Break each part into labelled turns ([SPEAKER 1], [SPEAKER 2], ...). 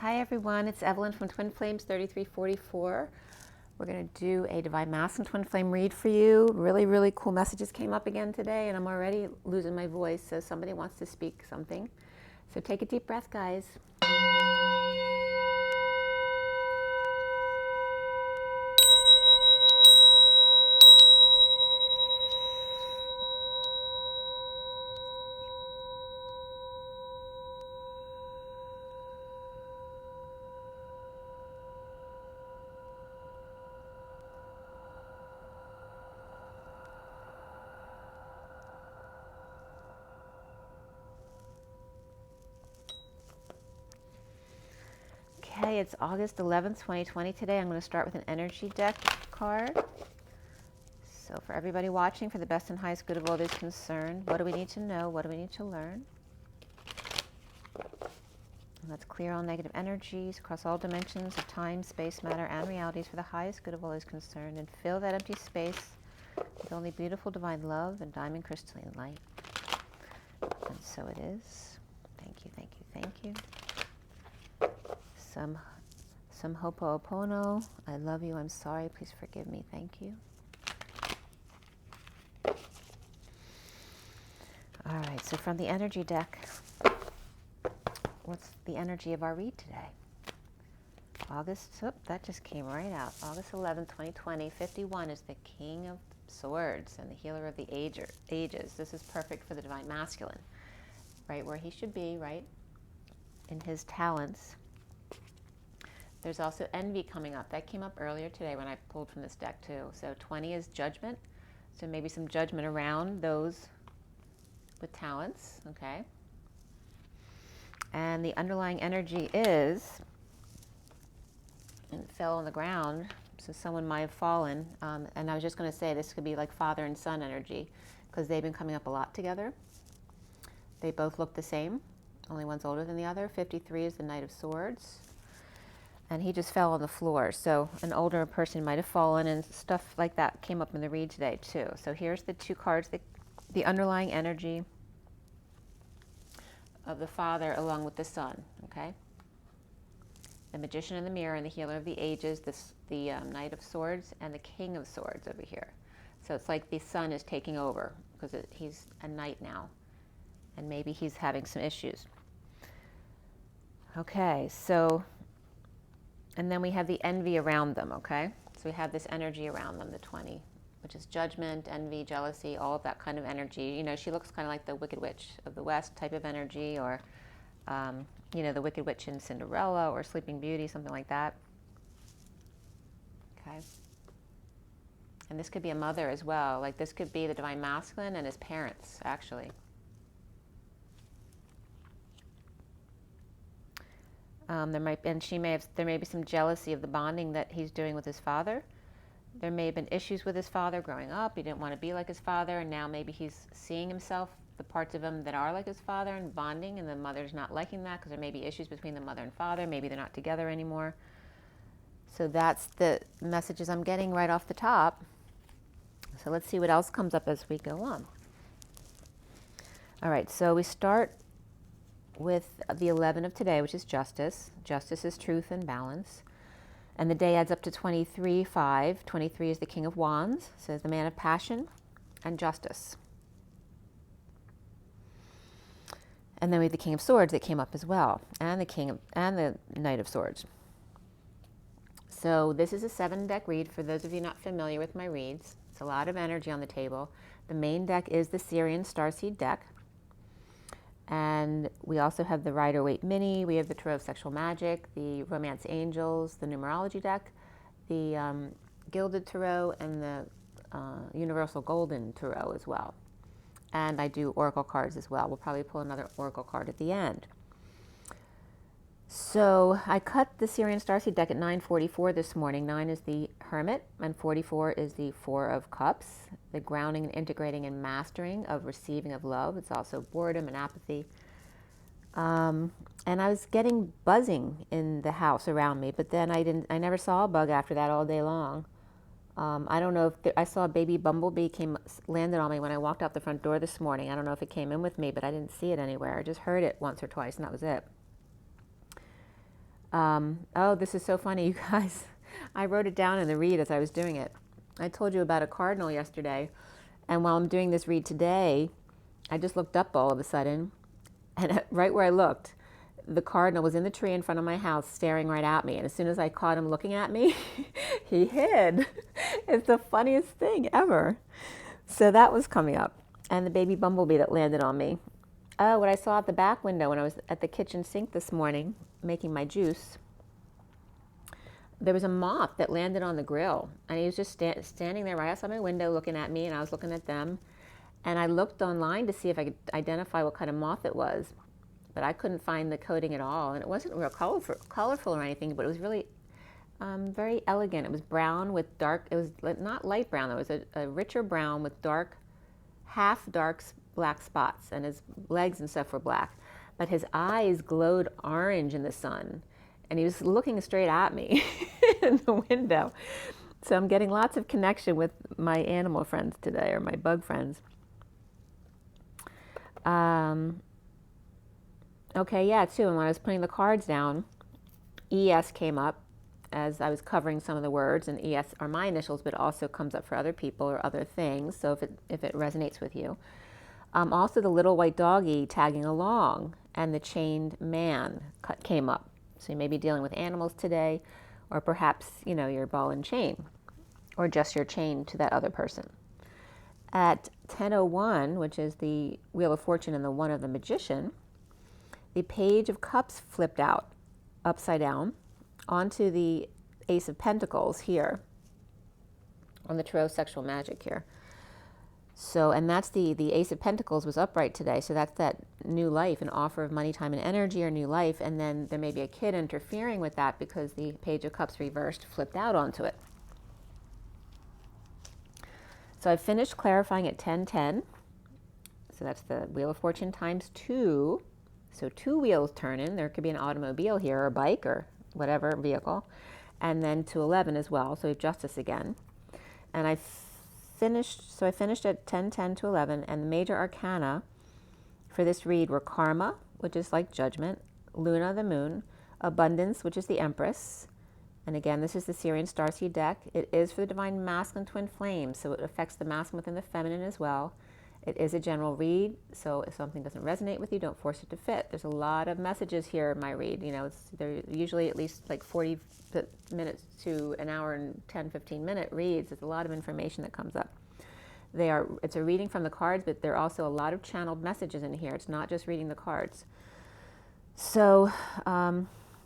[SPEAKER 1] Hi everyone, it's Evelyn from Twin Flames 3344. We're going to do a Divine Masculine Twin Flame read for you. Really cool messages came up again today, and I'm already losing my voice, so somebody wants to speak something. So take a deep breath, guys. Okay, it's August 11th, 2020 today. I'm going to start with an energy deck card. So for everybody watching, for the best and highest good of all those concerned, what do we need to know? What do we need to learn? And let's clear all negative energies across all dimensions of time, space, matter, and realities for the highest good of all those concerned, and fill that empty space with only beautiful divine love and diamond crystalline light. And so it is. Thank you, thank you, thank you. Some ho'oponopono. I love you. I'm sorry. Please forgive me. Thank you. All right. So from the energy deck, what's the energy of our read today? That just came right out. August 11, 2020. 51 is the King of Swords and the Healer of the Ages. This is perfect for the Divine Masculine, right where he should be, right in his talents. There's also envy coming up. That came up earlier today when I pulled from this deck too. So 20 is judgment. So maybe some judgment around those with talents, okay? And the underlying energy is, and it fell on the ground, so someone might have fallen. And I was just going to say this could be like father and son energy because they've been coming up a lot together. They both look the same. Only one's older than the other. 53 is the Knight of Swords. And he just fell on the floor. So an older person might have fallen, and stuff like that came up in the read today too. So here's the two cards, the underlying energy of the father along with the son, okay? The Magician in the Mirror and the Healer of the Ages, the Knight of Swords and the King of Swords over here. So it's like the son is taking over because he's a knight now. And maybe he's having some issues. Okay, so... and then we have the envy around them, okay? So we have this energy around them, the 20, which is judgment, envy, jealousy, all of that kind of energy. You know, she looks kind of like the Wicked Witch of the West type of energy, or, you know, the Wicked Witch in Cinderella or Sleeping Beauty, something like that. Okay? And this could be a mother as well. Like this could be the Divine Masculine and his parents, actually. There may be some jealousy of the bonding that he's doing with his father. There may have been issues with his father growing up. He didn't want to be like his father, and now maybe he's seeing himself, the parts of him that are like his father, and bonding, and the mother's not liking that because there may be issues between the mother and father. Maybe they're not together anymore. So that's the messages I'm getting right off the top. So let's see what else comes up as we go on. All right, so we start with the 11 of today, which is justice. Justice is truth and balance. And the day adds up to 23/5. 23 is the King of Wands, so the man of passion and justice. And then we have the King of Swords that came up as well, and the Knight of Swords. So this is a 7-deck read for those of you not familiar with my reads. It's a lot of energy on the table. The main deck is the SIRIAN STARSEED deck. And we also have the Rider-Waite Mini, we have the Tarot of Sexual Magic, the Romance Angels, the Numerology deck, the Gilded Tarot, and the Universal Golden Tarot as well. And I do Oracle cards as well. We'll probably pull another Oracle card at the end. So I cut the SIRIAN STARSEED deck at 9:44 this morning. 9 is the Hermit, and 44 is the Four of Cups, the grounding and integrating and mastering of receiving of love. It's also boredom and apathy. And I was getting buzzing in the house around me, but then I never saw a bug after that all day long. I don't know if I saw a baby bumblebee landed on me when I walked out the front door this morning. I don't know if it came in with me, but I didn't see it anywhere. I just heard it once or twice, and that was it. Oh, this is so funny, you guys. I wrote it down in the read as I was doing it. I told you about a cardinal yesterday, and while I'm doing this read today, I just looked up all of a sudden, and right where I looked, the cardinal was in the tree in front of my house staring right at me. And as soon as I caught him looking at me, he hid. It's the funniest thing ever. So that was coming up. And the baby bumblebee that landed on me. Oh, what I saw out the back window when I was at the kitchen sink this morning making my juice, there was a moth that landed on the grill. And he was just standing there right outside my window looking at me, and I was looking at them. And I looked online to see if I could identify what kind of moth it was. But I couldn't find the coating at all. And it wasn't real colorful or anything, but it was really very elegant. It was brown with dark, it was not light brown, it was a richer brown with dark, half dark black spots. And his legs and stuff were black. But his eyes glowed orange in the sun. And he was looking straight at me in the window. So I'm getting lots of connection with my animal friends today, or my bug friends. Okay, yeah, too. And when I was putting the cards down, ES came up as I was covering some of the words, and ES are my initials, but it also comes up for other people or other things, so if it resonates with you. Also, the little white doggy tagging along, and the chained man came up. So you may be dealing with animals today, or perhaps, your ball and chain, or just your chain to that other person. At 10:01, which is the Wheel of Fortune and the one of the Magician, the Page of Cups flipped out upside down onto the Ace of Pentacles here on the Tarot Sexual Magic here. So, and that's the Ace of Pentacles was upright today. So that's that new life, an offer of money, time, and energy, or new life. And then there may be a kid interfering with that because the Page of Cups reversed flipped out onto it. So I finished clarifying at 10:10. So that's the Wheel of Fortune times 2. So 2 wheels turning. There could be an automobile here, or a bike, or whatever vehicle. And then to 11 as well. So we have Justice again. And I finished at 10:10 to 11. And the major arcana for this read were Karma, which is like judgment, Luna, the moon, Abundance, which is the Empress. And again, this is the SIRIAN Starseed deck. It is for the Divine Masculine Twin Flames, so it affects the masculine within the feminine as well. It is a general read, so if something doesn't resonate with you, don't force it to fit. There's a lot of messages here in my read. They're usually at least like 40 minutes to an hour and 10, 15-minute reads. There's a lot of information that comes up. It's a reading from the cards, but there are also a lot of channeled messages in here. It's not just reading the cards. So,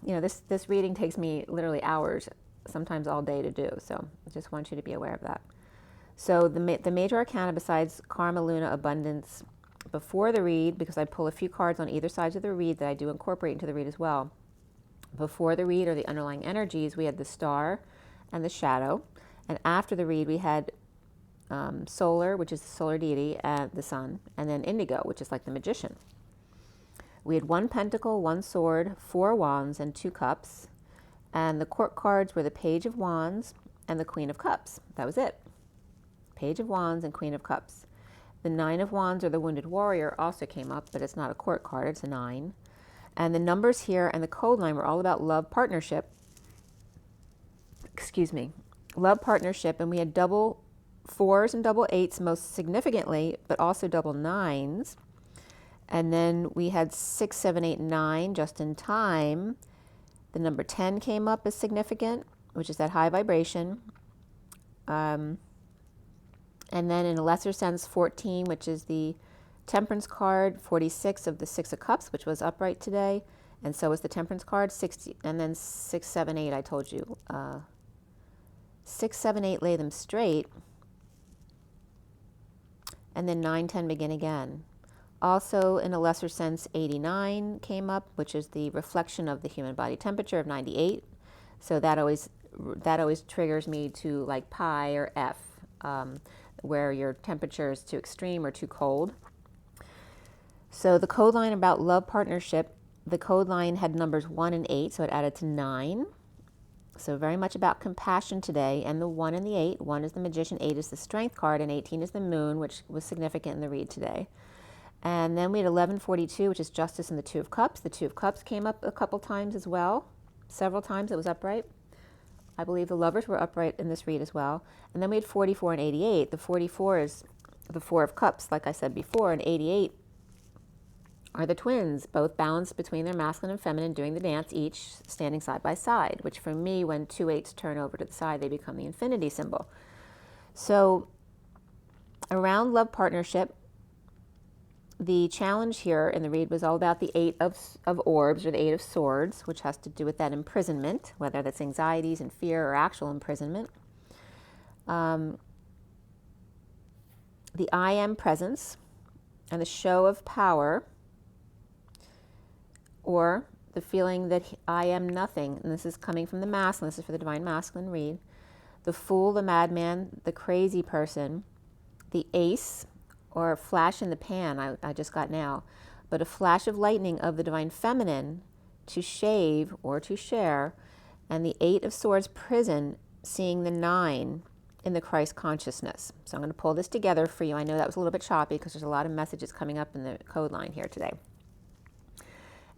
[SPEAKER 1] this reading takes me literally hours, sometimes all day to do. So I just want you to be aware of that. So the major arcana besides Karma, Luna, Abundance, before the read, because I pull a few cards on either side of the read that I do incorporate into the read as well. Before the read, or the underlying energies, we had the Star and the Shadow. And after the read, we had Solar, which is the solar deity, and the Sun. And then Indigo, which is like the Magician. We had 1 pentacle, 1 sword, 4 wands, and 2 cups. And the court cards were the Page of Wands and the Queen of Cups. That was it. Page of Wands and Queen of Cups. The 9 of Wands, or the Wounded Warrior, also came up, but it's not a court card, it's a 9. And the numbers here and the code line were all about love, partnership. Love, partnership, and we had double 4s and double 8s most significantly, but also double 9s. And then we had 6, 7, 8, 9 just in time. The number 10 came up as significant, which is that high vibration. And then in a lesser sense, 14, which is the Temperance card, 46 of the 6 of Cups, which was upright today. And so was the Temperance card, 60, and then 6, 7, 8, I told you. 6, 7, 8, lay them straight. And then 9, 10, begin again. Also, in a lesser sense, 89 came up, which is the reflection of the human body temperature of 98. So that always triggers me to like pi or F, where your temperature is too extreme or too cold. So the code line about love, partnership, the code line had numbers 1 and 8, so it added to 9. So very much about compassion today, and the 1 and the 8. 1 is the Magician, 8 is the Strength card, and 18 is the Moon, which was significant in the read today. And then we had 1142, which is Justice and the 2 of Cups. The 2 of Cups came up a couple times as well. several times. It was upright. I believe the lovers were upright in this read as well. And then we had 44 and 88. The 44 is the Four of Cups, like I said before, and 88 are the twins, both balanced between their masculine and feminine, doing the dance, each standing side by side, which for me, when two eights turn over to the side, they become the infinity symbol. So around love partnership, the challenge here in the read was all about the Eight of Orbs, or the Eight of Swords, which has to do with that imprisonment, whether that's anxieties and fear or actual imprisonment. The I am presence and the show of power, or the feeling that I am nothing. And this is coming from the masculine. This is for the divine masculine read. The fool, the madman, the crazy person, the ace, or a flash in the pan, I just got now, but a flash of lightning of the divine feminine to shave or to share, and the Eight of Swords prison, seeing the 9 in the Christ consciousness. So I'm going to pull this together for you. I know that was a little bit choppy because there's a lot of messages coming up in the code line here today.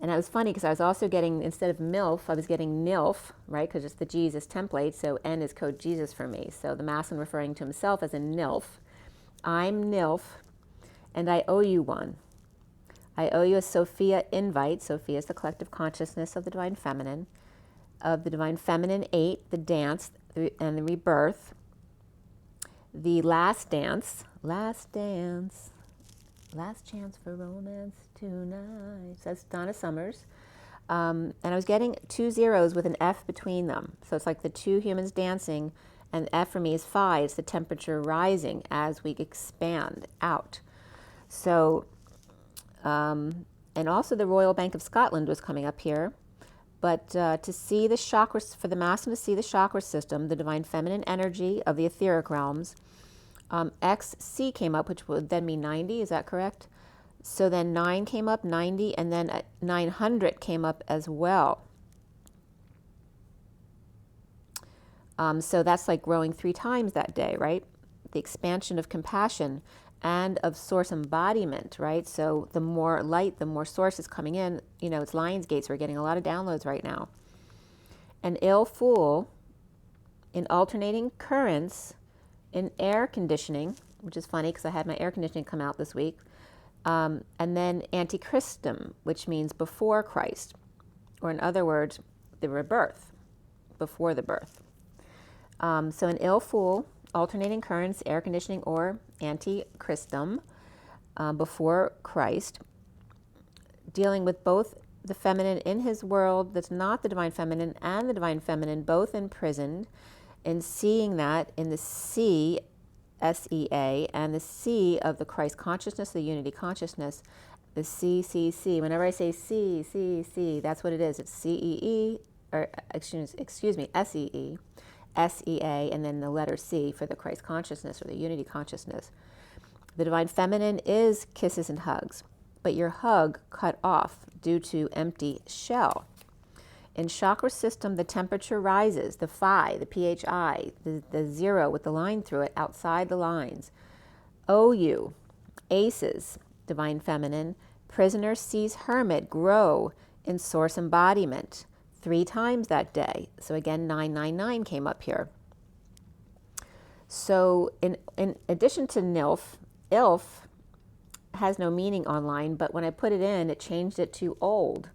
[SPEAKER 1] And it was funny because I was also getting, instead of MILF, I was getting NILF, right? Because it's the Jesus template, so N is code Jesus for me. So the masculine referring to himself as a NILF. I'm NILF, and I owe you one. I owe you a Sophia invite. Sophia is the collective consciousness of the divine feminine, 8, the dance, and the rebirth, the last dance, last chance for romance tonight, says Donna Summers. And I was getting 2 zeros with an F between them. So it's like the two humans dancing, and F for me is phi. It's the temperature rising as we expand out. So, and also the Royal Bank of Scotland was coming up here. But to see the chakras, for the masculine to see the chakra system, the divine feminine energy of the etheric realms, XC came up, which would then be 90, is that correct? So then 9 came up, 90, and then 900 came up as well. So that's like growing 3 times that day, right? The expansion of compassion and of source embodiment, right? So the more light, the more source is coming in. You know, it's Lion's Gates. We're getting a lot of downloads right now. An ill fool in alternating currents in air conditioning, which is funny because I had my air conditioning come out this week. And then antichristum, which means before Christ, or in other words, the rebirth, before the birth. So an ill fool, alternating currents, air conditioning, or antichristum, before Christ, dealing with both the feminine in his world that's not the divine feminine and the divine feminine both imprisoned, and seeing that in the C, SEA, and the C of the Christ consciousness, the unity consciousness, the CCC. Whenever I say C, C, C, that's what it is. It's CEE, or excuse me, SEE, SEA, and then the letter C for the Christ consciousness or the unity consciousness. The divine feminine is kisses and hugs, but your hug cut off due to empty shell. In chakra system, the temperature rises, the phi, the PHI, the 0 with the line through it, outside the lines. OU, aces, divine feminine, prisoner sees hermit grow in source embodiment 3 times that day. So again, 999 came up here. So in addition to NILF, ILF has no meaning online, but when I put it in, it changed it to old.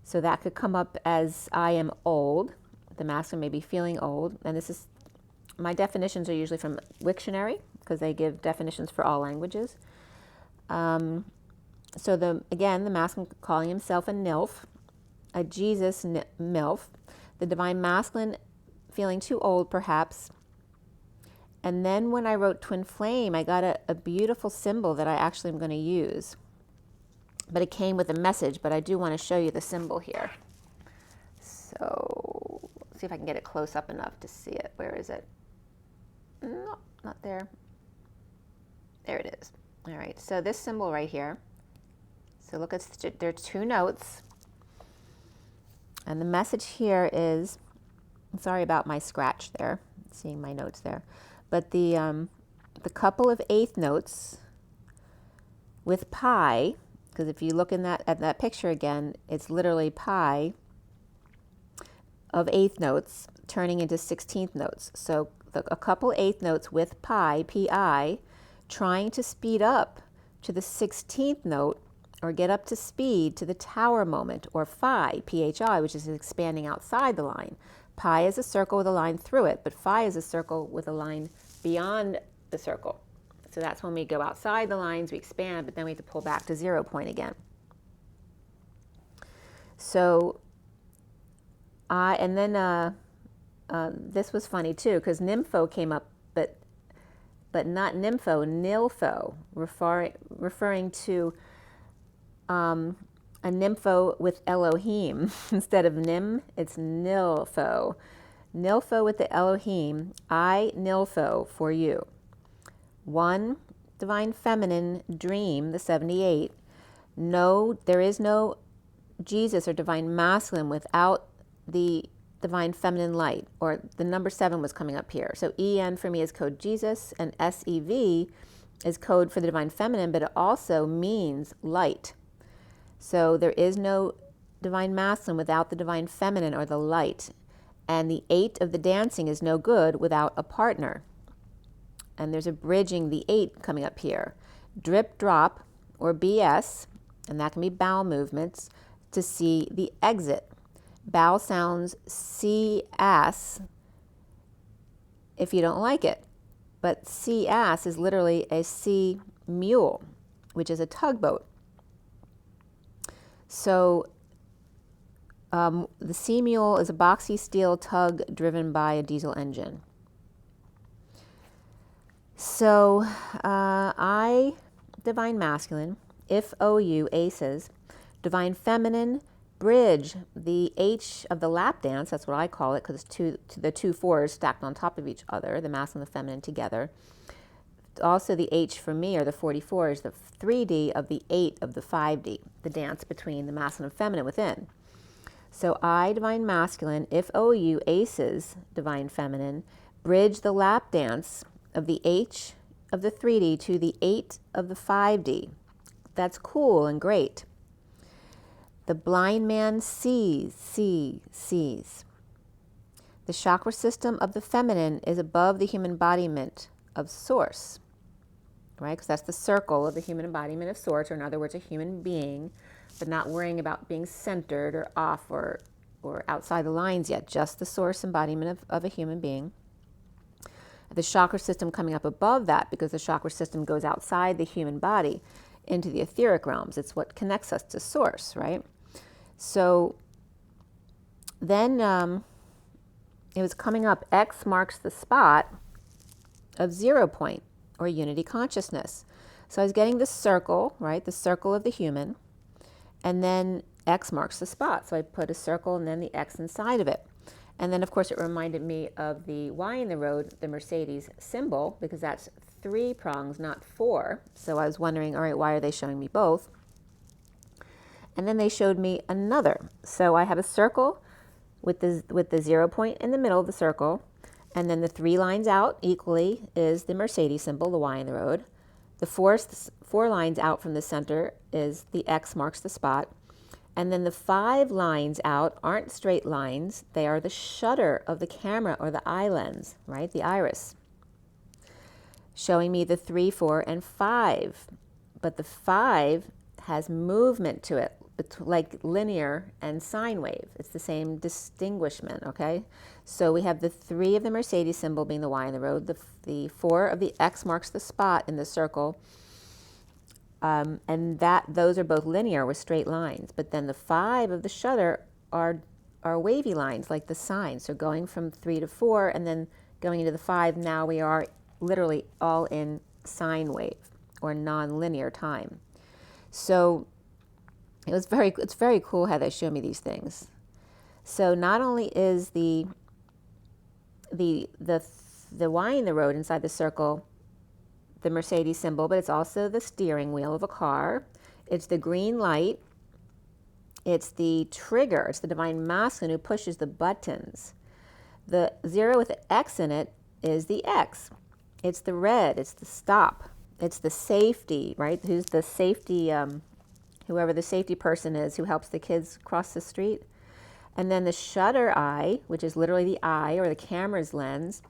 [SPEAKER 1] So that could come up as I am old. The masculine may be feeling old. And this is, my definitions are usually from Wiktionary because they give definitions for all languages. So again, the masculine calling himself a NILF, a Jesus MILF, the divine masculine feeling too old perhaps. And then when I wrote twin flame, I got a beautiful symbol that I actually am going to use. But it came with a message, but I do want to show you the symbol here. So let's see if I can get it close up enough to see it. Where is it? No, not there. There it is. All right, so this symbol right here. So look, there are 2 notes. And the message here is, I'm sorry about my scratch there, seeing my notes there. But the couple of 8th notes with pi, because if you look at that picture again, it's literally pi. of eighth notes turning into 16th notes. So a couple eighth notes with pi, pi, trying to speed up to the 16th note or get up to speed to the tower moment, or phi, phi, which is expanding outside the line. Pi is a circle with a line through it, but phi is a circle with a line beyond the circle. So that's when we go outside the lines, we expand, but then we have to pull back to 0 point again. So this was funny too, because nympho came up, but not nympho, nilpho, referring to a nympho with Elohim. Instead of nim, it's nilpho. Nilpho with the Elohim, I nilpho for you. One divine feminine dream, the 78. No, there is no Jesus or divine masculine without the divine feminine light, or the number 7 was coming up here. So EN for me is code Jesus, and SEV is code for the divine feminine, but it also means light. So there is no divine masculine without the divine feminine or the light. And the 8 of the dancing is no good without a partner. And there's a bridging the 8 coming up here. Drip, drop, or BS, and that can be bowel movements, to see the exit. Bowel sounds C-ass if you don't like it. But C-ass is literally a sea mule, which is a tugboat. So the sea mule is a boxy steel tug driven by a diesel engine. So I, divine masculine, if OU, aces, divine feminine, bridge the H of the lap dance, that's what I call it, because it's the 2 4s stacked on top of each other, the masculine and the feminine together. Also the H for me, or the 44, is the 3D of the 8 of the 5D, the dance between the masculine and feminine within. So I, divine masculine, if OU, aces, divine feminine, bridge the lap dance of the H of the 3D to the 8 of the 5D. That's cool and great. The blind man sees. The chakra system of the feminine is above the human embodiment of source, right? Because that's the circle of the human embodiment of source, or in other words, a human being, but not worrying about being centered or off or outside the lines yet, just the source embodiment of a human being. The chakra system coming up above that, because the chakra system goes outside the human body into the etheric realms. It's what connects us to source, right? So then it was coming up, X marks the spot of 0 point, or unity consciousness. So I was getting the circle, right? The circle of the human, and then X marks the spot. So I put a circle and then the X inside of it. And then, of course, it reminded me of the Y in the road, the Mercedes symbol, because that's 3 prongs, not 4. So I was wondering, all right, why are they showing me both? And then they showed me another. So I have a circle with the 0 point in the middle of the circle, and then the 3 lines out equally is the Mercedes symbol, the Y in the road. The 4 lines out from the center is the X marks the spot. And then the 5 lines out aren't straight lines. They are the shutter of the camera, or the eye lens, right? The iris. Showing me the 3, 4, and 5. But the 5 has movement to it, like linear and sine wave. It's the same distinguishment, okay? So we have the 3 of the Mercedes symbol being the Y in the road, the 4 of the X marks the spot in the circle, and those are both linear with straight lines. But then the 5 of the shutter are wavy lines, like the sine. So going from 3 to 4 and then going into the 5, now we are literally all in sine wave, or non-linear time. So it's very cool how they show me these things. So not only is the Y in the road inside the circle the Mercedes symbol, but it's also the steering wheel of a car. It's the green light. It's the trigger. It's the divine masculine who pushes the buttons. The 0 with the X in it is the X. It's the red. It's the stop. It's the safety, right? Who's the safety, whoever the safety person is who helps the kids cross the street. And then the shutter eye, which is literally the eye or the camera's lens,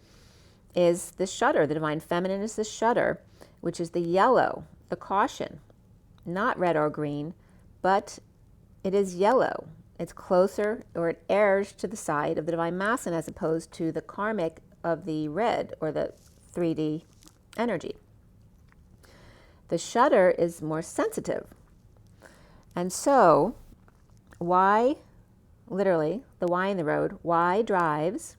[SPEAKER 1] is the shutter. The divine feminine is the shutter, which is the yellow, the caution. Not red or green, but it is yellow. It's closer, or it errs to the side of the divine masculine as opposed to the karmic of the red or the 3D energy. The shutter is more sensitive. And so, Y, literally, the Y in the road, Y drives,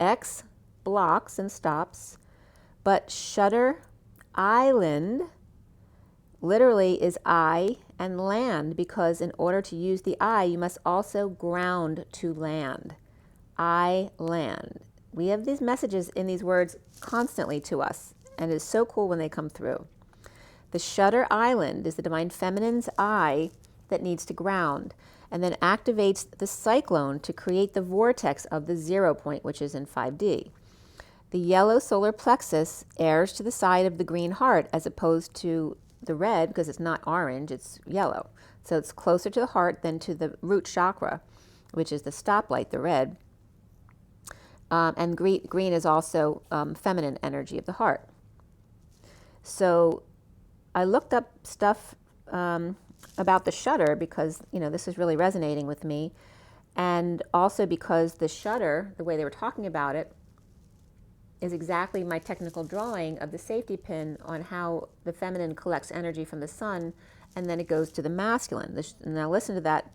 [SPEAKER 1] X blocks and stops, but shutter island literally is I and land, because in order to use the I, you must also ground to land. I land. We have these messages in these words constantly to us, and it's so cool when they come through. The shutter island is the divine feminine's I that needs to ground, and then activates the cyclone to create the vortex of the 0 point, which is in 5D. The yellow solar plexus errs to the side of the green heart as opposed to the red, because it's not orange, it's yellow. So it's closer to the heart than to the root chakra, which is the stoplight, the red. And green is also feminine energy of the heart. So I looked up stuff about the shutter because, this is really resonating with me. And also because the shutter, the way they were talking about it, is exactly my technical drawing of the safety pin on how the feminine collects energy from the sun, and then it goes to the masculine. Now listen to that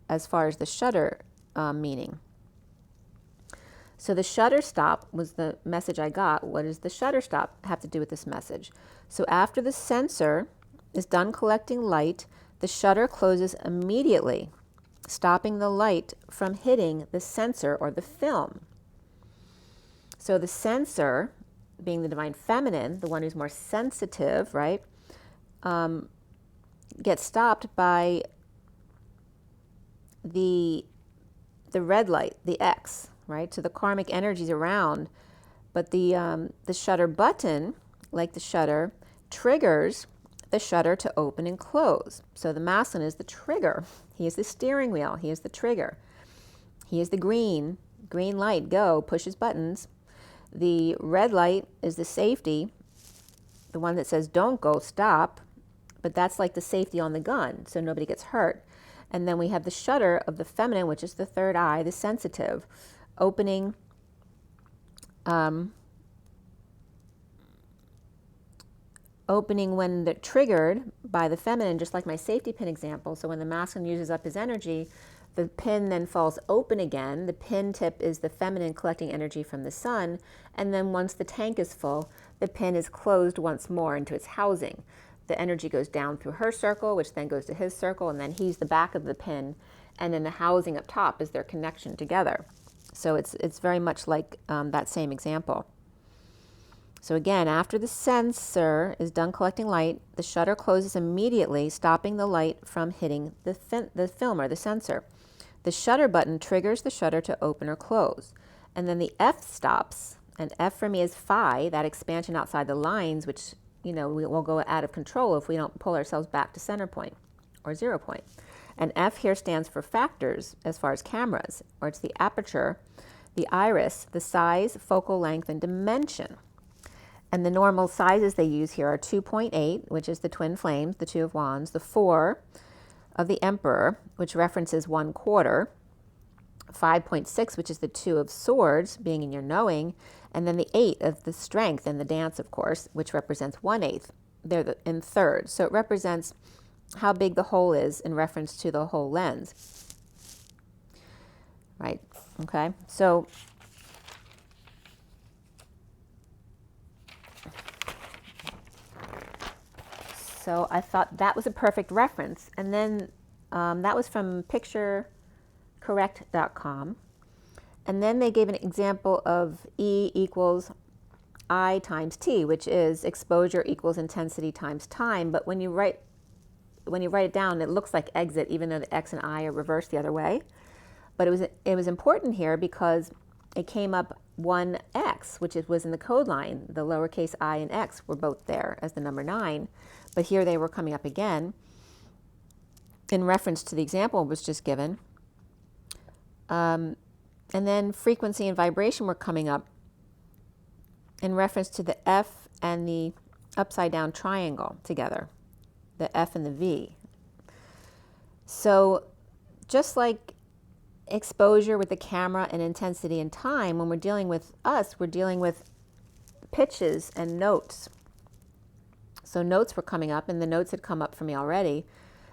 [SPEAKER 1] as far as the shutter meaning. So the shutter stop was the message I got. What does the shutter stop have to do with this message? So after the sensor is done collecting light, the shutter closes immediately, stopping the light from hitting the sensor or the film. So the sensor, being the divine feminine, the one who's more sensitive, right, gets stopped by the red light, the X, right? So the karmic energies around, but the shutter button, like the shutter, triggers the shutter to open and close. So the masculine is the trigger. He is the steering wheel. He is the trigger. He is the green light, go, pushes buttons. The red light is the safety, the one that says don't go, stop, but that's like the safety on the gun, so nobody gets hurt. And then we have the shutter of the feminine, which is the third eye, the sensitive, opening when they're triggered by the feminine, just like my safety pin example. So when the masculine uses up his energy, the pin then falls open again. The pin tip is the feminine collecting energy from the sun. And then once the tank is full, the pin is closed once more into its housing. The energy goes down through her circle, which then goes to his circle, and then he's the back of the pin. And then the housing up top is their connection together. So it's very much like that same example. So again, after the sensor is done collecting light, the shutter closes immediately, stopping the light from hitting the film or the sensor. The shutter button triggers the shutter to open or close. And then the F stops, and F for me is phi, that expansion outside the lines, which, we will go out of control if we don't pull ourselves back to center point or 0 point. And F here stands for factors as far as cameras, or it's the aperture, the iris, the size, focal length, and dimension. And the normal sizes they use here are 2.8, which is the twin flames, the 2 of wands, the 4 of the emperor, which references 1/4, 5.6, which is the 2 of swords, being in your knowing, and then the 8 of the strength and the dance, of course, which represents 1/8. They're in thirds. So it represents how big the whole is in reference to the whole lens. Right? Okay? So I thought that was a perfect reference. And then that was from picturecorrect.com. And then they gave an example of E equals I times T, which is exposure equals intensity times time. But when you write it down, it looks like exit, even though the X and I are reversed the other way. But it was important here because it came up 1X, which was in the code line. The lowercase I and X were both there as the number 9. But here they were coming up again in reference to the example was just given. And then frequency and vibration were coming up in reference to the F and the upside down triangle together, the F and the V. So just like exposure with the camera and intensity and time, when we're dealing with us, we're dealing with pitches and notes. So notes were coming up, and the notes had come up for me already.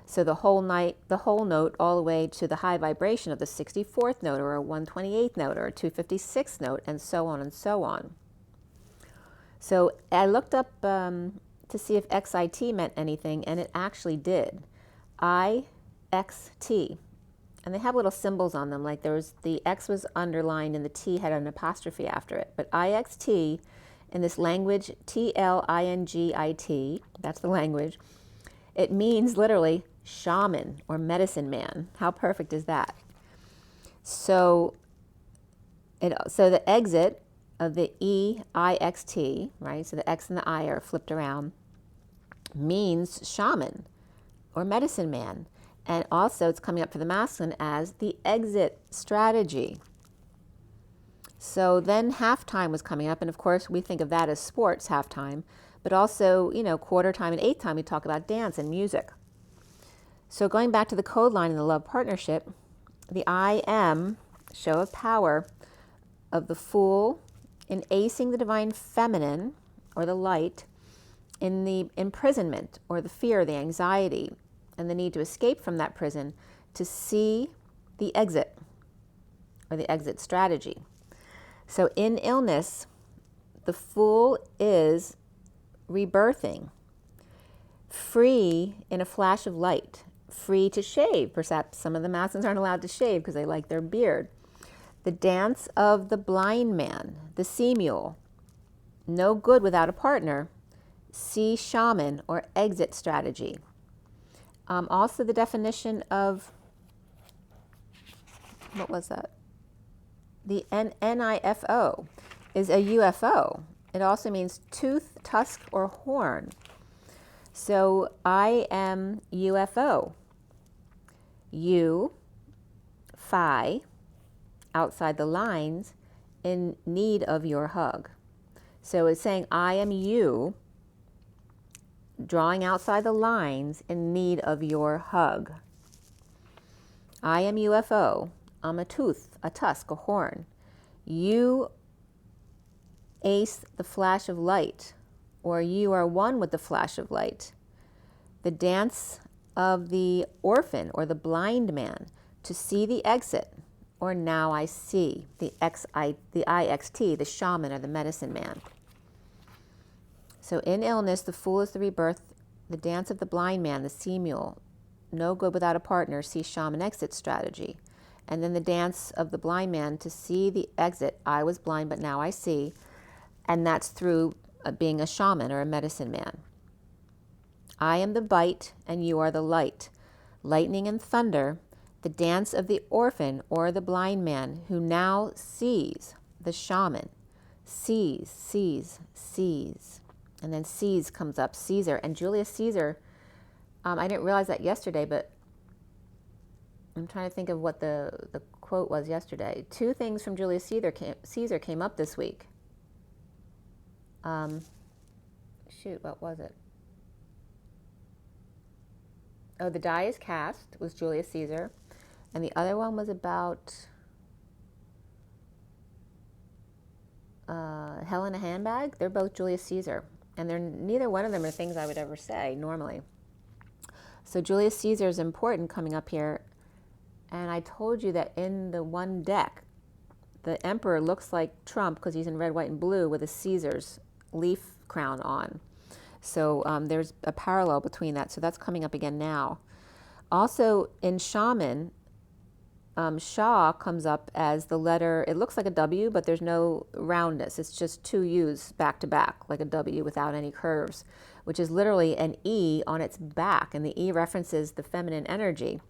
[SPEAKER 1] So the whole note, all the way to the high vibration of the 64th note or a 128th note or a 256th note, and so on and so on. So I looked up to see if XIT meant anything, and it actually did. IXT. And they have little symbols on them, like the X was underlined and the T had an apostrophe after it. But IXT, in this language, TLINGIT, that's the language, it means literally shaman or medicine man. How perfect is that? So the exit of the EIXT, right? So the X and the I are flipped around, means shaman or medicine man. And also it's coming up for the masculine as the exit strategy. So then halftime was coming up, and of course we think of that as sports halftime, but also, quarter time and eighth time we talk about dance and music. So going back to the code line in the love partnership, the I am show of power of the Fool in acing the divine feminine or the light in the imprisonment or the fear, the anxiety, and the need to escape from that prison to see the exit or the exit strategy. So in illness, the Fool is rebirthing, free in a flash of light, free to shave. Perhaps some of the masculines aren't allowed to shave because they like their beard. The dance of the blind man, the sea mule, no good without a partner, sea shaman or exit strategy. Also the definition of, what was that? The NIFO is a UFO. It also means tooth, tusk, or horn. So I am UFO. You, phi, outside the lines, in need of your hug. So it's saying I am you, drawing outside the lines, in need of your hug. I am UFO. I'm a tooth, a tusk, a horn. You ace the flash of light, or you are one with the flash of light. The dance of the orphan or the blind man, to see the exit, or now I see, the IXT, the shaman or the medicine man. So in illness, the Fool is the rebirth, the dance of the blind man, the sea mule, no good without a partner, see shaman exit strategy. And then the dance of the blind man to see the exit, I was blind but now I see, and that's through being a shaman or a medicine man. I am the bite and you are the light, lightning and thunder, the dance of the orphan or the blind man who now sees, the shaman, sees. And then sees comes up, Caesar. And Julius Caesar, I didn't realize that yesterday, but I'm trying to think of what the quote was yesterday. Two things from Julius Caesar came up this week. What was it? Oh, the die is cast was Julius Caesar. And the other one was about Hell in a Handbag. They're both Julius Caesar. And neither one of them are things I would ever say normally. So Julius Caesar is important coming up here. And I told you that in the one deck, the emperor looks like Trump because he's in red, white, and blue with a Caesar's leaf crown on. So there's a parallel between that. So that's coming up again now. Also in shaman, Shah comes up as the letter, it looks like a W, but there's no roundness. It's just two U's back to back, like a W without any curves, which is literally an E on its back. And the E references the feminine energy.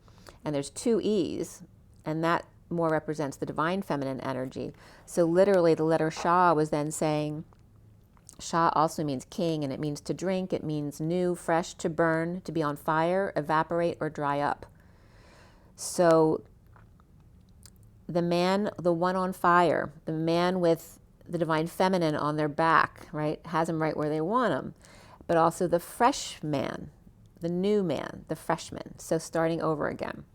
[SPEAKER 1] And there's two E's, and that more represents the divine feminine energy. So literally the letter Shah was then saying, Shah also means king, and it means to drink. It means new, fresh, to burn, to be on fire, evaporate, or dry up. So the man, the one on fire, the man with the divine feminine on their back, right, has them right where they want them, but also the fresh man, the new man, the freshman. So starting over again,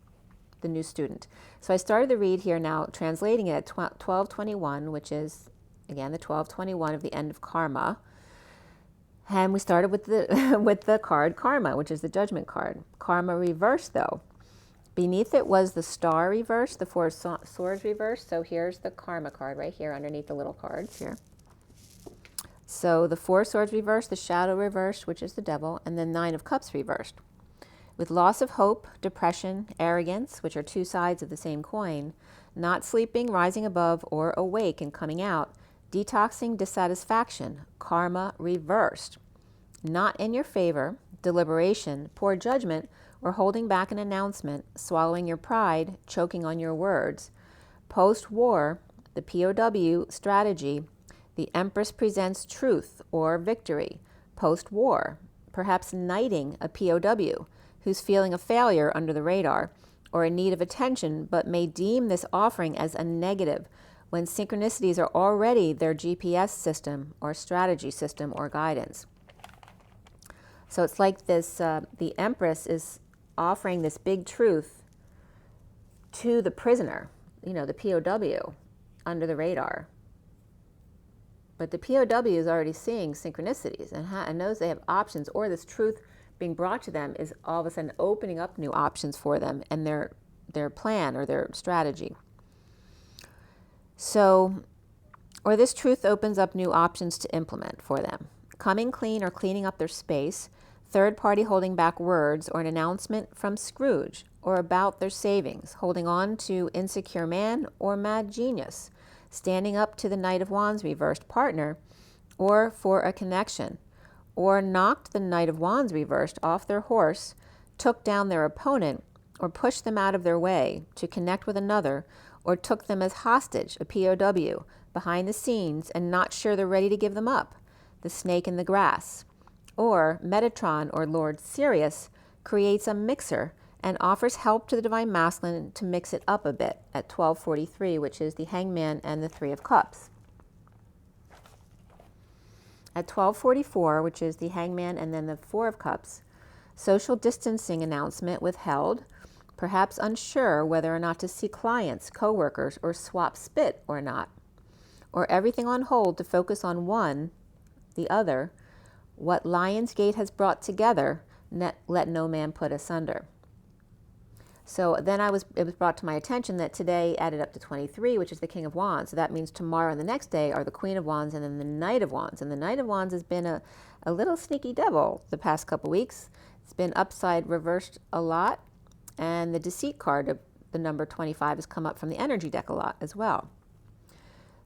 [SPEAKER 1] the new student. So I started the read here now, translating it at 1221, which is, again, the 1221 of the end of karma. And we started with the with the card karma, which is the judgment card. Karma reversed, though. Beneath it was the star reverse, the four swords reverse. So here's the karma card right here underneath the little cards here. So the four swords reversed, the shadow reversed, which is the devil, and then 9 of cups reversed. With loss of hope, depression, arrogance, which are two sides of the same coin, not sleeping, rising above, or awake and coming out, detoxing, dissatisfaction, karma reversed. Not in your favor, deliberation, poor judgment, or holding back an announcement, swallowing your pride, choking on your words. Post-war, the POW strategy, the Empress presents truth or victory. Post-war, perhaps knighting a POW who's feeling a failure under the radar or in need of attention, but may deem this offering as a negative when synchronicities are already their GPS system or strategy system or guidance. So it's like this, the Empress is offering this big truth to the prisoner, you know, the POW under the radar. But the POW is already seeing synchronicities and knows they have options, or this truth being brought to them is all of a sudden opening up new options for them and their plan or their strategy. So, or this truth opens up new options to implement for them. Coming clean or cleaning up their space, third party holding back words or an announcement from Scrooge or about their savings, holding on to insecure man or mad genius, standing up to the Knight of Wands reversed partner or for a connection, or knocked the Knight of Wands reversed off their horse, took down their opponent, or pushed them out of their way to connect with another, or took them as hostage, a POW, behind the scenes and not sure they're ready to give them up, the snake in the grass. Or Metatron or Lord Sirius creates a mixer and offers help to the Divine Masculine to mix it up a bit at 1243, which is the Hangman and the 3 of Cups. At 1244, which is the Hangman and then the 4 of Cups, social distancing announcement withheld, perhaps unsure whether or not to see clients, coworkers, or swap spit or not, or everything on hold to focus on one, the other, what Lionsgate has brought together, let no man put asunder. So then it was brought to my attention that today added up to 23, which is the King of Wands. So that means tomorrow and the next day are the Queen of Wands and then the Knight of Wands. And the Knight of Wands has been a little sneaky devil the past couple weeks. It's been upside reversed a lot. And the Deceit card of the number 25 has come up from the energy deck a lot as well.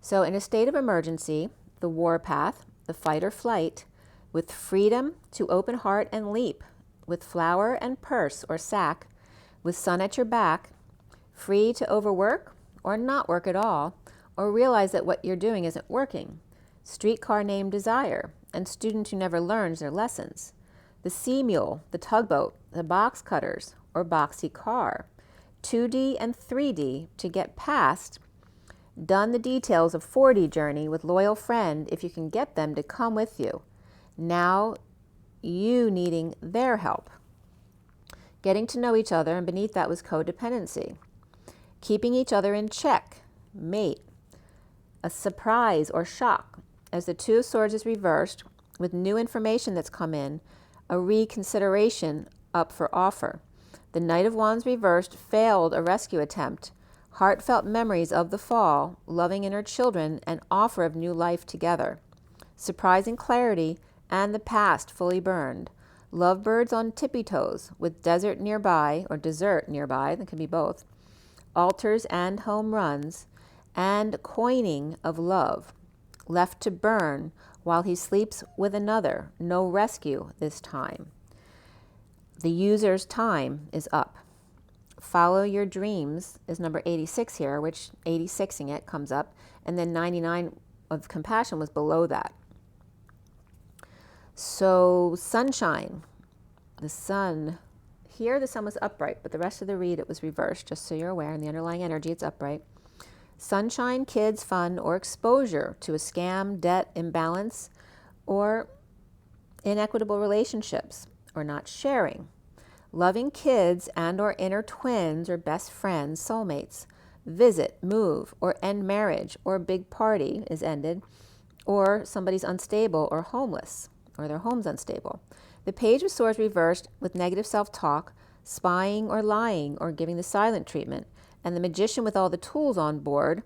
[SPEAKER 1] So in a state of emergency, the warpath, the fight or flight, with freedom to open heart and leap, with flower and purse or sack, with sun at your back, free to overwork or not work at all, or realize that what you're doing isn't working. Streetcar named Desire, and student who never learns their lessons. The sea mule, the tugboat, the box cutters, or boxy car. 2D and 3D to get past. Done the details of 4D journey with loyal friend if you can get them to come with you. Now you needing their help. Getting to know each other, and beneath that was codependency. Keeping each other in check, mate. A surprise or shock as the 2 of Swords is reversed with new information that's come in, a reconsideration up for offer. The Knight of Wands reversed failed a rescue attempt, heartfelt memories of the fall, loving inner children, and offer of new life together. Surprising clarity and the past fully burned. Lovebirds on tippy toes with desert nearby, or dessert nearby, that could be both, altars and home runs, and coining of love, left to burn while he sleeps with another, no rescue this time. The user's time is up. Follow your dreams is number 86 here, which 86ing it comes up, and then 99 of compassion was below that. So sunshine, the sun, here the sun was upright, but the rest of the read it was reversed, just so you're aware. In the underlying energy it's upright. Sunshine, kids, fun, or exposure to a scam, debt, imbalance, or inequitable relationships, or not sharing. Loving kids and or inner twins or best friends, soulmates. Visit, move, or end marriage, or big party is ended, or somebody's unstable or homeless, or their home's unstable. The Page of Swords reversed with negative self-talk, spying or lying, or giving the silent treatment. And the Magician with all the tools on board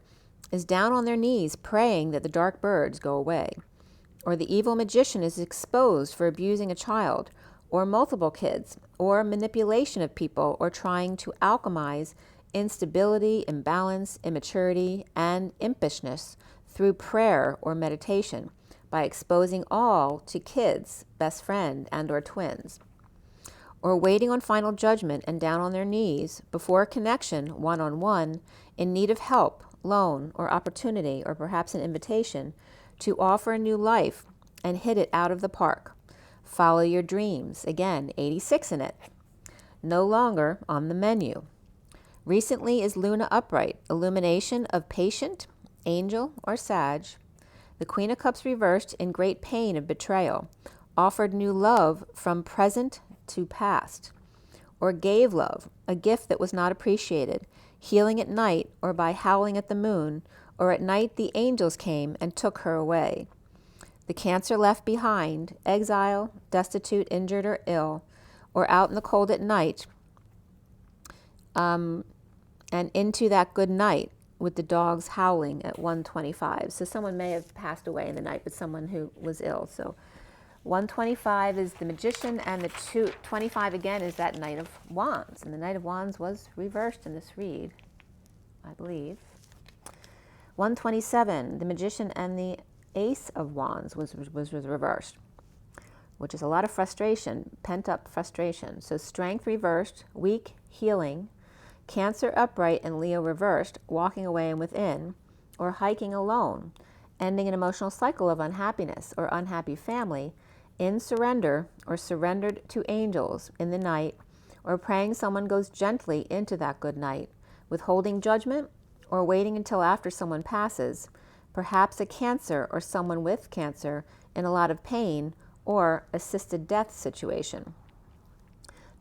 [SPEAKER 1] is down on their knees praying that the dark birds go away. Or the evil magician is exposed for abusing a child, or multiple kids, or manipulation of people, or trying to alchemize instability, imbalance, immaturity, and impishness through prayer or meditation by exposing all to kids, best friend, and or twins. Or waiting on final judgment and down on their knees before a connection, one-on-one, in need of help, loan, or opportunity, or perhaps an invitation to offer a new life and hit it out of the park. Follow your dreams. Again, 86 in it. No longer on the menu. Recently is Luna upright. Illumination of patient, angel, or sag. The Queen of Cups reversed in great pain of betrayal. Offered new love from present to past. Or gave love, a gift that was not appreciated. Healing at night, or by howling at the moon, or at night the angels came and took her away. The Cancer left behind, exile, destitute, injured, or ill, or out in the cold at night, and into that good night with the dogs howling at 1:25. So someone may have passed away in the night, but someone who was ill. So 125 is the Magician, and the 225 again is that Knight of Wands. And the Knight of Wands was reversed in this read, I believe. 127, the Magician and the Ace of Wands was reversed, which is a lot of frustration, pent-up frustration. So Strength reversed, weak, healing, Cancer upright and Leo reversed, walking away and within, or hiking alone, ending an emotional cycle of unhappiness or unhappy family, in surrender or surrendered to angels in the night, or praying someone goes gently into that good night, withholding judgment or waiting until after someone passes, perhaps a Cancer or someone with cancer in a lot of pain or assisted death situation.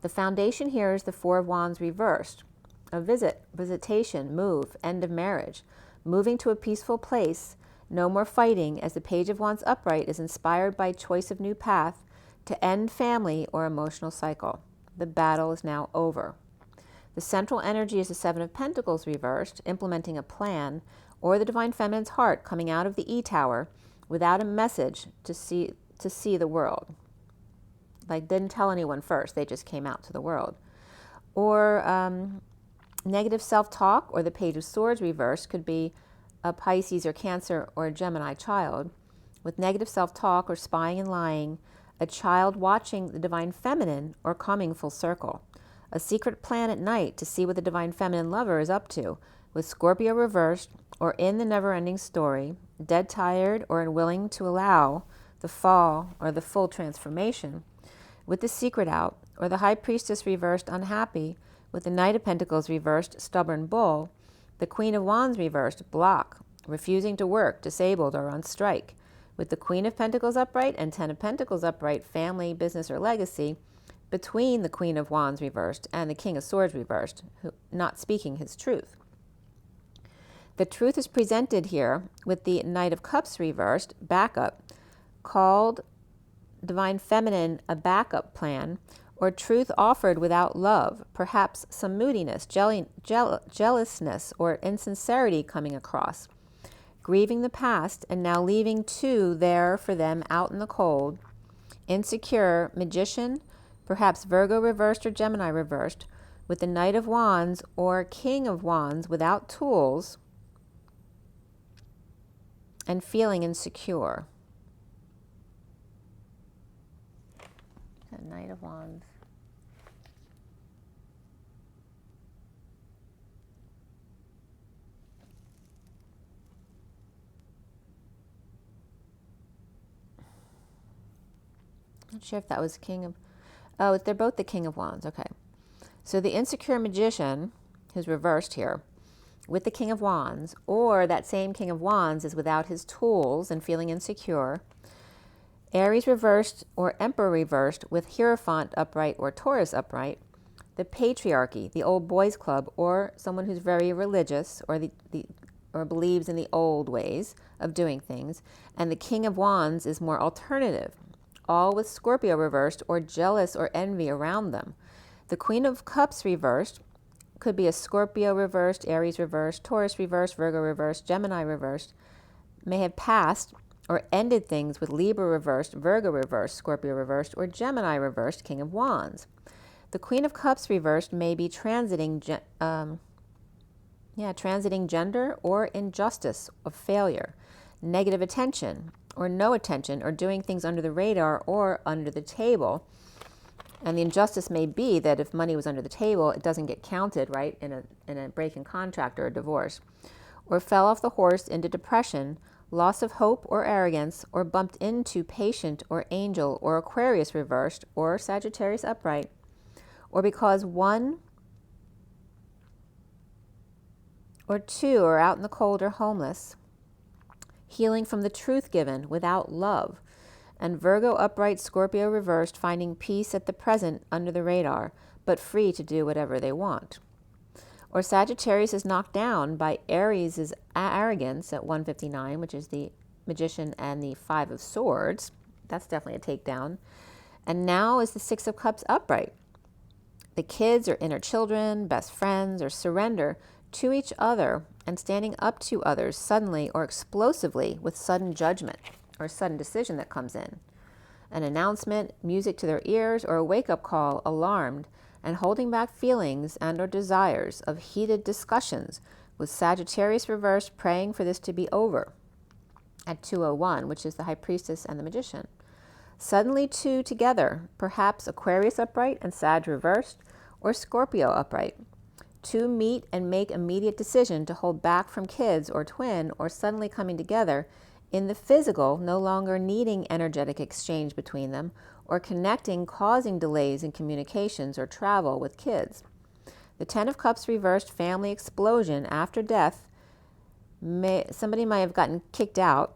[SPEAKER 1] The foundation here is the Four of Wands reversed. A visit, visitation, move, end of marriage, moving to a peaceful place, no more fighting, as the Page of Wands upright is inspired by choice of new path to end family or emotional cycle. The battle is now over. The central energy is the Seven of Pentacles reversed, implementing a plan, or the Divine Feminine's heart coming out of the E-Tower without a message to see the world. Like, didn't tell anyone first, they just came out to the world. Or negative self-talk, or the Page of Swords reversed, could be a Pisces or Cancer or a Gemini child. With negative self-talk or spying and lying, a child watching the Divine Feminine or coming full circle. A secret plan at night to see what the Divine Feminine lover is up to, with Scorpio reversed or in the never-ending story, dead tired or unwilling to allow the fall or the full transformation, with the Secret out, or the High Priestess reversed unhappy, with the Knight of Pentacles reversed stubborn bull, the Queen of Wands reversed block, refusing to work, disabled, or on strike, with the Queen of Pentacles upright and Ten of Pentacles upright, family, business, or legacy, between the Queen of Wands reversed and the King of Swords reversed, who not speaking his truth. The truth is presented here with the Knight of Cups reversed, backup, called Divine Feminine a backup plan, or truth offered without love, perhaps some moodiness, jealousness, or insincerity coming across, grieving the past and now leaving two there for them out in the cold, insecure, Magician, perhaps Virgo reversed or Gemini reversed, with the Knight of Wands or King of Wands without tools and feeling insecure. The Knight of Wands. Not sure if that was King of... Oh, they're both the King of Wands. Okay. So the insecure Magician, who's reversed here, with the King of Wands, or that same King of Wands is without his tools and feeling insecure, Aries reversed or Emperor reversed with Hierophant upright or Taurus upright, the Patriarchy, the old boys club, or someone who's very religious or or believes in the old ways of doing things, and the King of Wands is more alternative, all with Scorpio reversed or jealous or envy around them. The Queen of Cups reversed could be a Scorpio reversed, Aries reversed, Taurus reversed, Virgo reversed, Gemini reversed, may have passed or ended things with Libra reversed, Virgo reversed, Scorpio reversed, or Gemini reversed, King of Wands. The Queen of Cups reversed may be transiting gender or injustice of failure, negative attention or no attention, or doing things under the radar or under the table. And the injustice may be that if money was under the table, it doesn't get counted, right, in a break in contract or a divorce, or fell off the horse into depression, loss of hope or arrogance, or bumped into Patient or Angel or Aquarius reversed or Sagittarius upright, or because one or two are out in the cold or homeless, healing from the truth given without love, and Virgo upright, Scorpio reversed, finding peace at the present under the radar, but free to do whatever they want. Or Sagittarius is knocked down by Aries' arrogance at 159, which is the Magician and the Five of Swords. That's definitely a takedown. And now is the Six of Cups upright. The kids or inner children, best friends, or surrender to each other and standing up to others suddenly or explosively with sudden judgment or sudden decision that comes in. An announcement, music to their ears, or a wake-up call, alarmed, and holding back feelings and or desires of heated discussions, with Sagittarius reversed praying for this to be over at 201, which is the High Priestess and the Magician. Suddenly two together, perhaps Aquarius upright and Sag reversed, or Scorpio upright. Two meet and make immediate decision to hold back from kids or twin, or suddenly coming together in the physical, no longer needing energetic exchange between them, or connecting, causing delays in communications or travel with kids. The Ten of Cups reversed, family explosion after death. Somebody might have gotten kicked out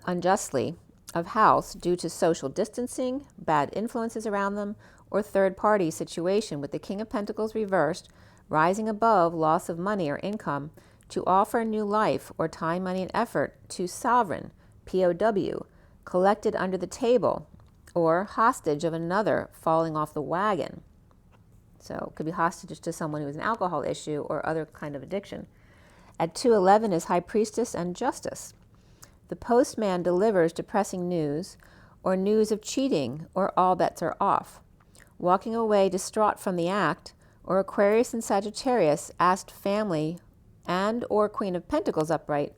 [SPEAKER 1] unjustly of house due to social distancing, bad influences around them, or third-party situation, with the King of Pentacles reversed, rising above loss of money or income, to offer new life or time, money, and effort to sovereign, POW, collected under the table, or hostage of another falling off the wagon. So it could be hostage to someone who has an alcohol issue or other kind of addiction. At 211 is High Priestess and Justice. The postman delivers depressing news, or news of cheating, or all bets are off. Walking away distraught from the act, or Aquarius and Sagittarius asked family and or Queen of Pentacles upright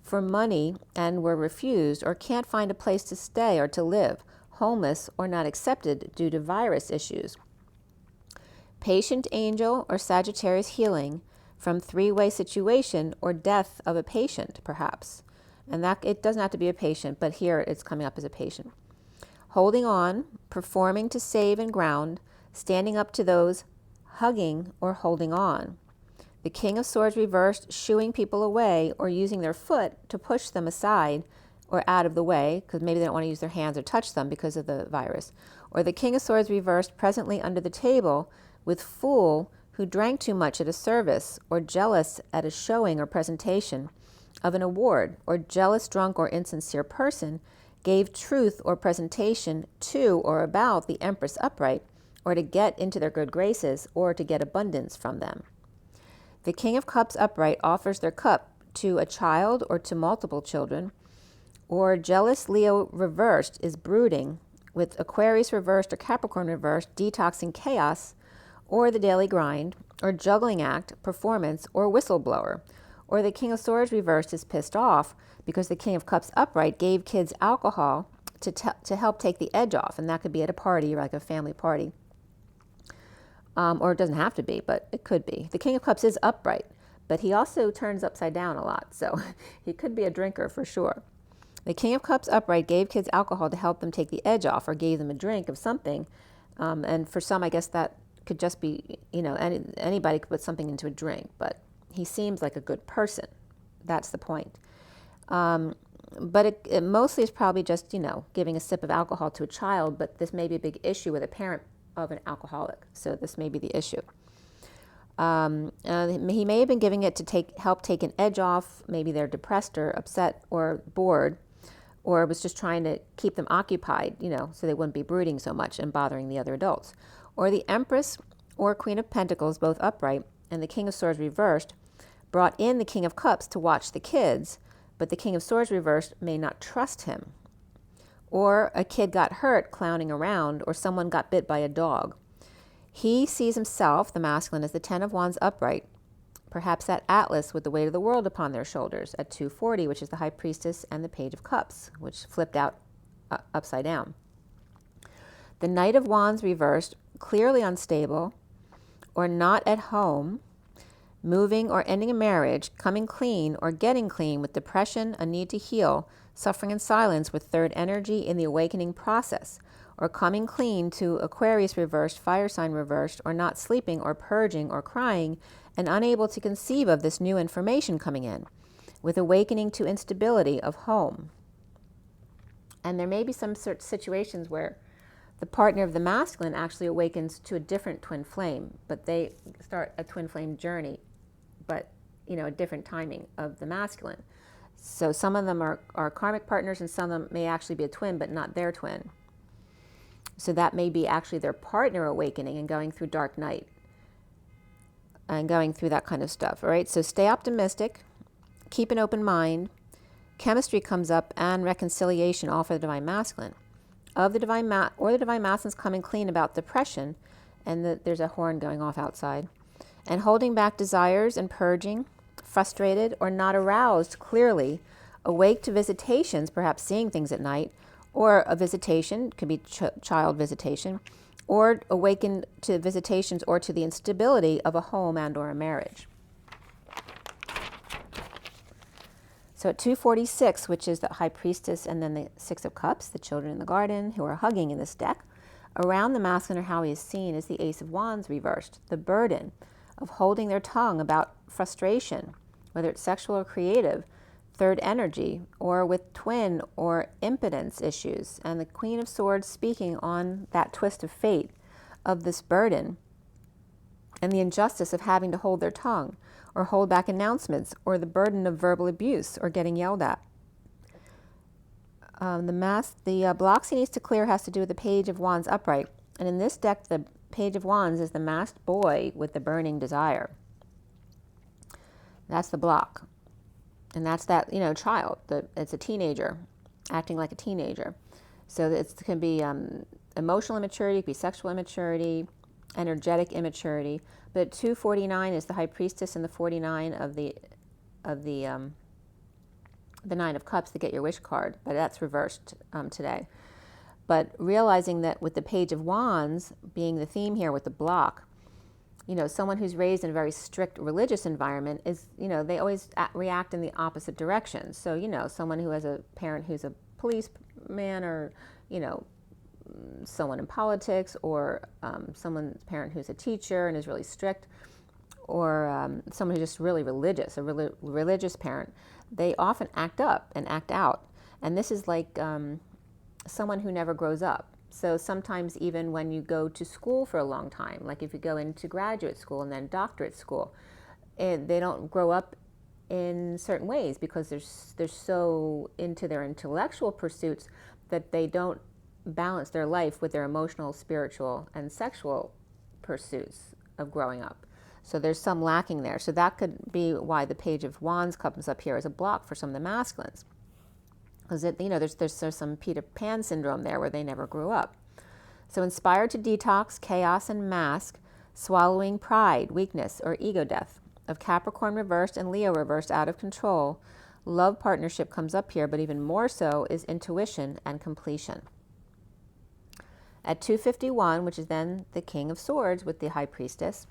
[SPEAKER 1] for money and were refused, or can't find a place to stay or to live, homeless or not accepted due to virus issues. Patient Angel or Sagittarius healing from three-way situation or death of a patient, perhaps. And that it doesn't have to be a patient, but here it's coming up as a patient. Holding on, performing to save and ground, standing up to those hugging or holding on. The King of Swords reversed, shooing people away or using their foot to push them aside or out of the way, because maybe they don't want to use their hands or touch them because of the virus. Or the King of Swords reversed, presently under the table with fool who drank too much at a service, or jealous at a showing or presentation of an award, or jealous, drunk, or insincere person gave truth or presentation to or about the Empress upright, or to get into their good graces, or to get abundance from them. The King of Cups upright offers their cup to a child or to multiple children, or jealous Leo reversed is brooding, with Aquarius reversed or Capricorn reversed detoxing chaos, or the daily grind, or juggling act, performance, or whistleblower. Or the King of Swords reversed is pissed off because the King of Cups upright gave kids alcohol to help take the edge off, and that could be at a party, like a family party. Or it doesn't have to be, but it could be. The King of Cups is upright, but he also turns upside down a lot, so he could be a drinker for sure. The King of Cups upright gave kids alcohol to help them take the edge off, or gave them a drink of something. And for some, I guess that could just be, anybody could put something into a drink, but He seems like a good person. That's the point. But it mostly is probably just, giving a sip of alcohol to a child, but this may be a big issue with a parent of an alcoholic. So this may be the issue. He may have been giving it to help take an edge off. Maybe they're depressed or upset or bored, or was just trying to keep them occupied, so they wouldn't be brooding so much and bothering the other adults. Or the Empress or Queen of Pentacles, both upright, and the King of Swords reversed, brought in the King of Cups to watch the kids, but the King of Swords reversed may not trust him. Or a kid got hurt clowning around, or someone got bit by a dog. He sees himself, the masculine, as the Ten of Wands upright, perhaps that Atlas with the weight of the world upon their shoulders at 240, which is the High Priestess, and the Page of Cups, which flipped out upside down. The Knight of Wands reversed, clearly unstable, or not at home, moving or ending a marriage, coming clean or getting clean with depression, a need to heal, suffering in silence with third energy in the awakening process, or coming clean to Aquarius reversed, fire sign reversed, or not sleeping or purging or crying and unable to conceive of this new information coming in, with awakening to instability of home. And there may be some sort of situations where the partner of the masculine actually awakens to a different twin flame, but they start a twin flame journey, but a different timing of the masculine. So some of them are karmic partners, and some of them may actually be a twin, but not their twin. So that may be actually their partner awakening and going through dark night and going through that kind of stuff. All right. So stay optimistic, keep an open mind. Chemistry comes up, and reconciliation, all for the divine masculine. Of the divine the divine masculine's coming clean about depression, and there's a horn going off outside, and holding back desires and purging, frustrated or not aroused clearly, awake to visitations, perhaps seeing things at night, or a visitation, could be child visitation, or awakened to visitations or to the instability of a home and or a marriage. So at 246, which is the High Priestess and then the Six of Cups, the children in the garden who are hugging in this deck, around the masculine, or how he is seen, is the Ace of Wands reversed, the burden of holding their tongue about frustration, whether it's sexual or creative, third energy, or with twin or impotence issues, and the Queen of Swords speaking on that twist of fate of this burden and the injustice of having to hold their tongue or hold back announcements, or the burden of verbal abuse or getting yelled at. The blocks he needs to clear has to do with the Page of Wands upright, and in this deck the Page of Wands is the masked boy with the burning desire. That's the block. And that's that, child. It's a teenager, acting like a teenager. So it can be emotional immaturity, it could be sexual immaturity, energetic immaturity. But at 249 is the High Priestess, and the 49 of the Nine of Cups, the Get Your Wish card. But that's reversed today. But realizing that with the Page of Wands being the theme here with the block, someone who's raised in a very strict religious environment is, they always react in the opposite direction. So, someone who has a parent who's a policeman, or, someone in politics, or someone's parent who's a teacher and is really strict, or someone who's just really religious, a religious parent, they often act up and act out. And this is like someone who never grows up. So sometimes even when you go to school for a long time, like if you go into graduate school and then doctorate school, they don't grow up in certain ways because they're so into their intellectual pursuits that they don't balance their life with their emotional, spiritual, and sexual pursuits of growing up. So there's some lacking there. So that could be why the Page of Wands comes up here as a block for some of the masculines. Because there's some Peter Pan syndrome there where they never grew up. So inspired to detox, chaos, and mask, swallowing pride, weakness, or ego death. Of Capricorn reversed and Leo reversed out of control, love partnership comes up here, but even more so is intuition and completion. At 251, which is then the King of Swords with the High Priestess,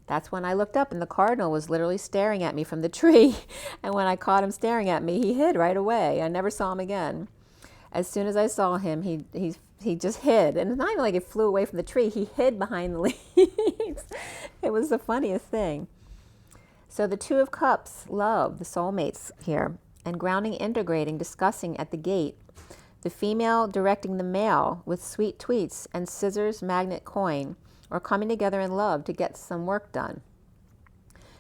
[SPEAKER 1] that's when I looked up and the cardinal was literally staring at me from the tree. And when I caught him staring at me, he hid right away. I never saw him again. As soon as I saw him, he just hid. And it's not even like it flew away from the tree. He hid behind the leaves. It was the funniest thing. So the Two of Cups, love, the soulmates here, and grounding, integrating, discussing at the gate. The female directing the male with sweet tweets and scissors, magnet, coin, or coming together in love to get some work done.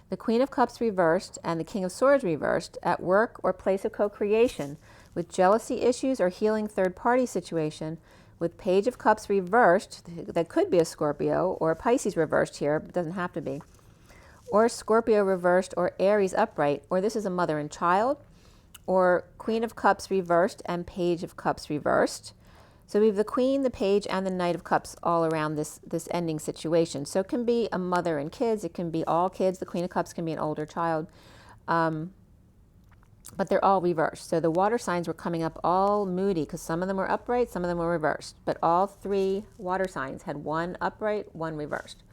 [SPEAKER 1] The Queen of Cups reversed and the King of Swords reversed at work or place of co-creation with jealousy issues or healing third-party situation, with Page of Cups reversed, that could be a Scorpio, or a Pisces reversed here, but doesn't have to be, or Scorpio reversed, or Aries upright, or this is a mother and child, or Queen of Cups reversed and Page of Cups reversed. So we have the Queen, the Page, and the Knight of Cups all around this ending situation. So it can be a mother and kids. It can be all kids. The Queen of Cups can be an older child. But they're all reversed. So the water signs were coming up all moody because some of them were upright, some of them were reversed. But all three water signs had one upright, one reversed.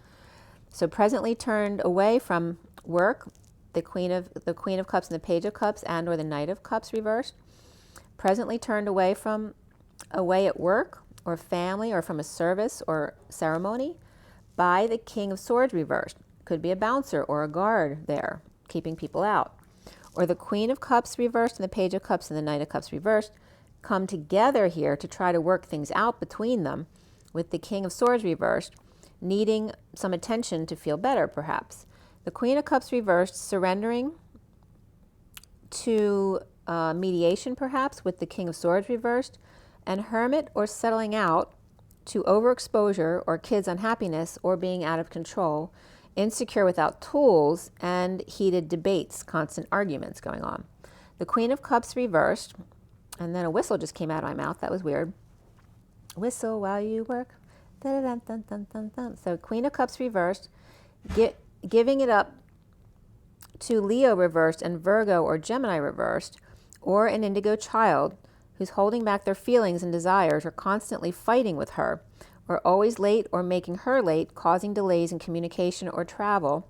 [SPEAKER 1] So presently turned away from work, the Queen of Cups and the Page of Cups and or the Knight of Cups reversed. Presently turned away at work or family or from a service or ceremony by the King of Swords reversed. Could be a bouncer or a guard there, keeping people out. Or the Queen of Cups reversed and the Page of Cups and the Knight of Cups reversed come together here to try to work things out between them, with the King of Swords reversed, needing some attention to feel better perhaps. The Queen of Cups reversed, surrendering to mediation perhaps, with the King of Swords reversed, and Hermit or settling out to overexposure or kids' unhappiness or being out of control, insecure without tools, and heated debates, constant arguments going on. The Queen of Cups reversed, and then a whistle just came out of my mouth. That was weird. Whistle while you work. Dun, dun, dun, dun, dun, dun. So Queen of Cups reversed, giving it up to Leo reversed and Virgo or Gemini reversed, or an indigo child who's holding back their feelings and desires or constantly fighting with her, or always late or making her late, causing delays in communication or travel,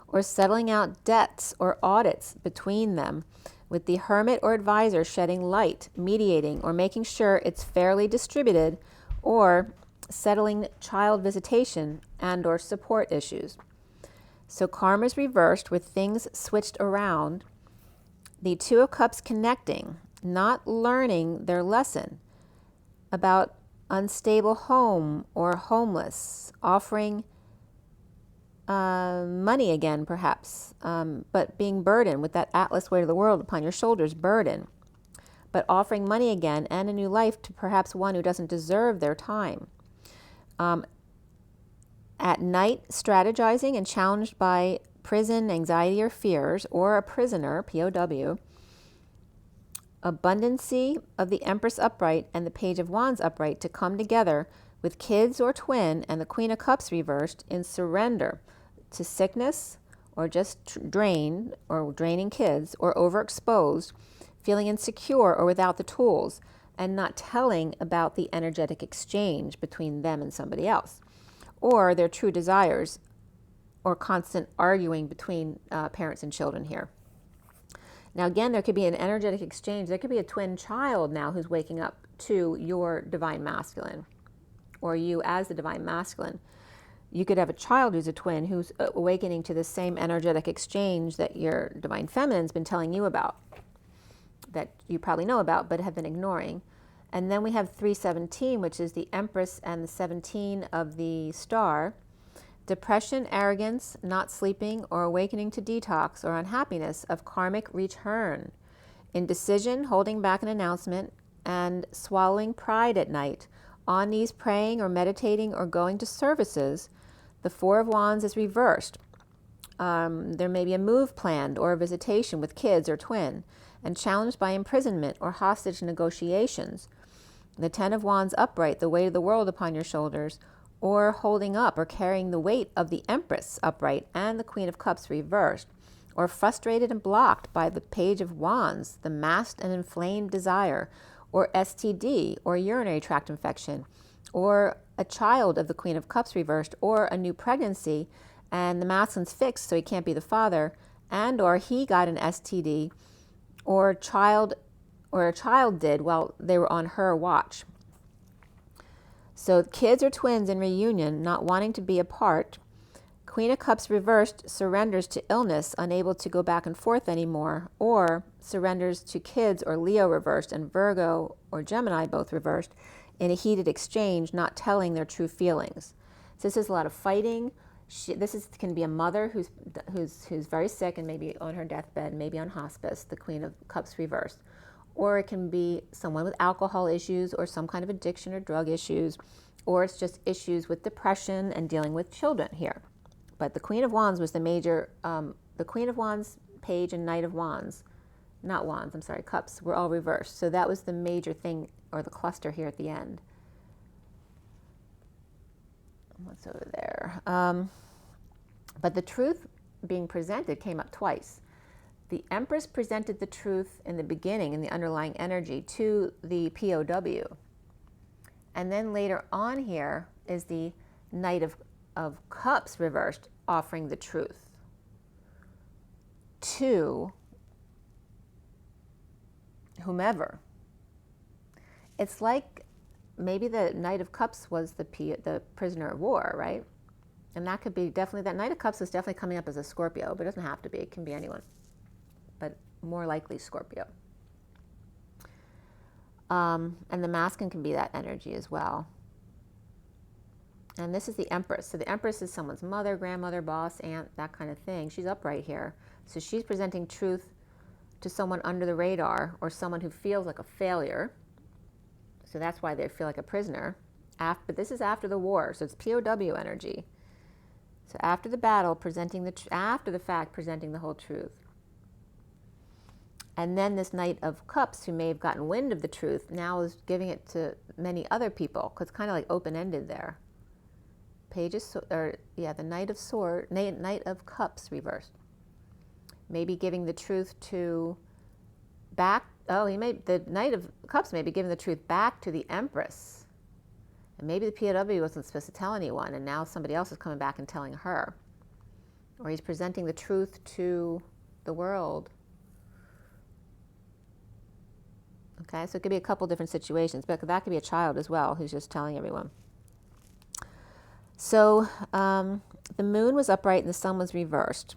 [SPEAKER 1] or settling out debts or audits between them, with the Hermit or advisor shedding light, mediating, or making sure it's fairly distributed, or settling child visitation and or support issues. So karma's reversed with things switched around. The Two of Cups connecting, not learning their lesson about unstable home or homeless, offering money again perhaps, but being burdened with that Atlas weight of the world upon your shoulders, burden, but offering money again and a new life to perhaps one who doesn't deserve their time. At night, strategizing and challenged by prison, anxiety, or fears, or a prisoner, POW. Abundancy of the Empress upright and the Page of Wands upright to come together with kids or twin and the Queen of Cups reversed in surrender to sickness or just drained or draining kids or overexposed, feeling insecure or without the tools, and not telling about the energetic exchange between them and somebody else, or their true desires, or constant arguing between parents and children here. Now again, there could be an energetic exchange. There could be a twin child now who's waking up to your divine masculine, or you as the divine masculine. You could have a child who's a twin who's awakening to the same energetic exchange that your divine feminine's been telling you about, that you probably know about but have been ignoring. And then we have 317, which is the Empress and the 17 of the star. Depression, arrogance, not sleeping, or awakening to detox or unhappiness of karmic return. Indecision, holding back an announcement, and swallowing pride at night. On knees praying or meditating or going to services. The Four of Wands is reversed. There may be a move planned or a visitation with kids or twin, and challenged by imprisonment or hostage negotiations. The Ten of Wands upright, the weight of the world upon your shoulders, or holding up or carrying the weight of the Empress upright and the Queen of Cups reversed, or frustrated and blocked by the Page of Wands, the masked and inflamed desire, or STD, or urinary tract infection, or a child of the Queen of Cups reversed, or a new pregnancy, and the masculine's fixed so he can't be the father, and or he got an STD, or a child did while they were on her watch. So kids or twins in reunion not wanting to be apart, Queen of Cups reversed surrenders to illness, unable to go back and forth anymore, or surrenders to kids or Leo reversed and Virgo or Gemini both reversed in a heated exchange, not telling their true feelings. So this is a lot of fighting. Can be a mother who's very sick and maybe on her deathbed, maybe on hospice, the Queen of Cups reversed. Or it can be someone with alcohol issues or some kind of addiction or drug issues, or it's just issues with depression and dealing with children here. But the Queen of Wands was the major, the Queen of Wands, Page, and Knight of Wands, not Wands, I'm sorry, Cups, were all reversed. So that was the major thing, or the cluster here at the end. What's over there? But the truth being presented came up twice. The Empress presented the truth in the beginning, in the underlying energy, to the POW. And then later on here is the Knight of Cups reversed, offering the truth to whomever. It's like maybe the Knight of Cups was the prisoner of war, right? And that could be definitely, that Knight of Cups is definitely coming up as a Scorpio, but it doesn't have to be. It can be anyone, but more likely Scorpio. And the masculine can be that energy as well. And this is the Empress. So the Empress is someone's mother, grandmother, boss, aunt, that kind of thing. She's upright here. So she's presenting truth to someone under the radar or someone who feels like a failure. So that's why they feel like a prisoner. But this is after the war, so it's POW energy. So after the battle, presenting after the fact, presenting the whole truth. And then this Knight of Cups, who may have gotten wind of the truth, now is giving it to many other people, because it's kind of like open-ended there. The Knight of Cups reversed. Maybe giving the truth to the Knight of Cups may be giving the truth back to the Empress. And maybe the POW wasn't supposed to tell anyone, and now somebody else is coming back and telling her. Or he's presenting the truth to the world. Okay, so it could be a couple different situations, but that could be a child as well who's just telling everyone. So the moon was upright and the sun was reversed.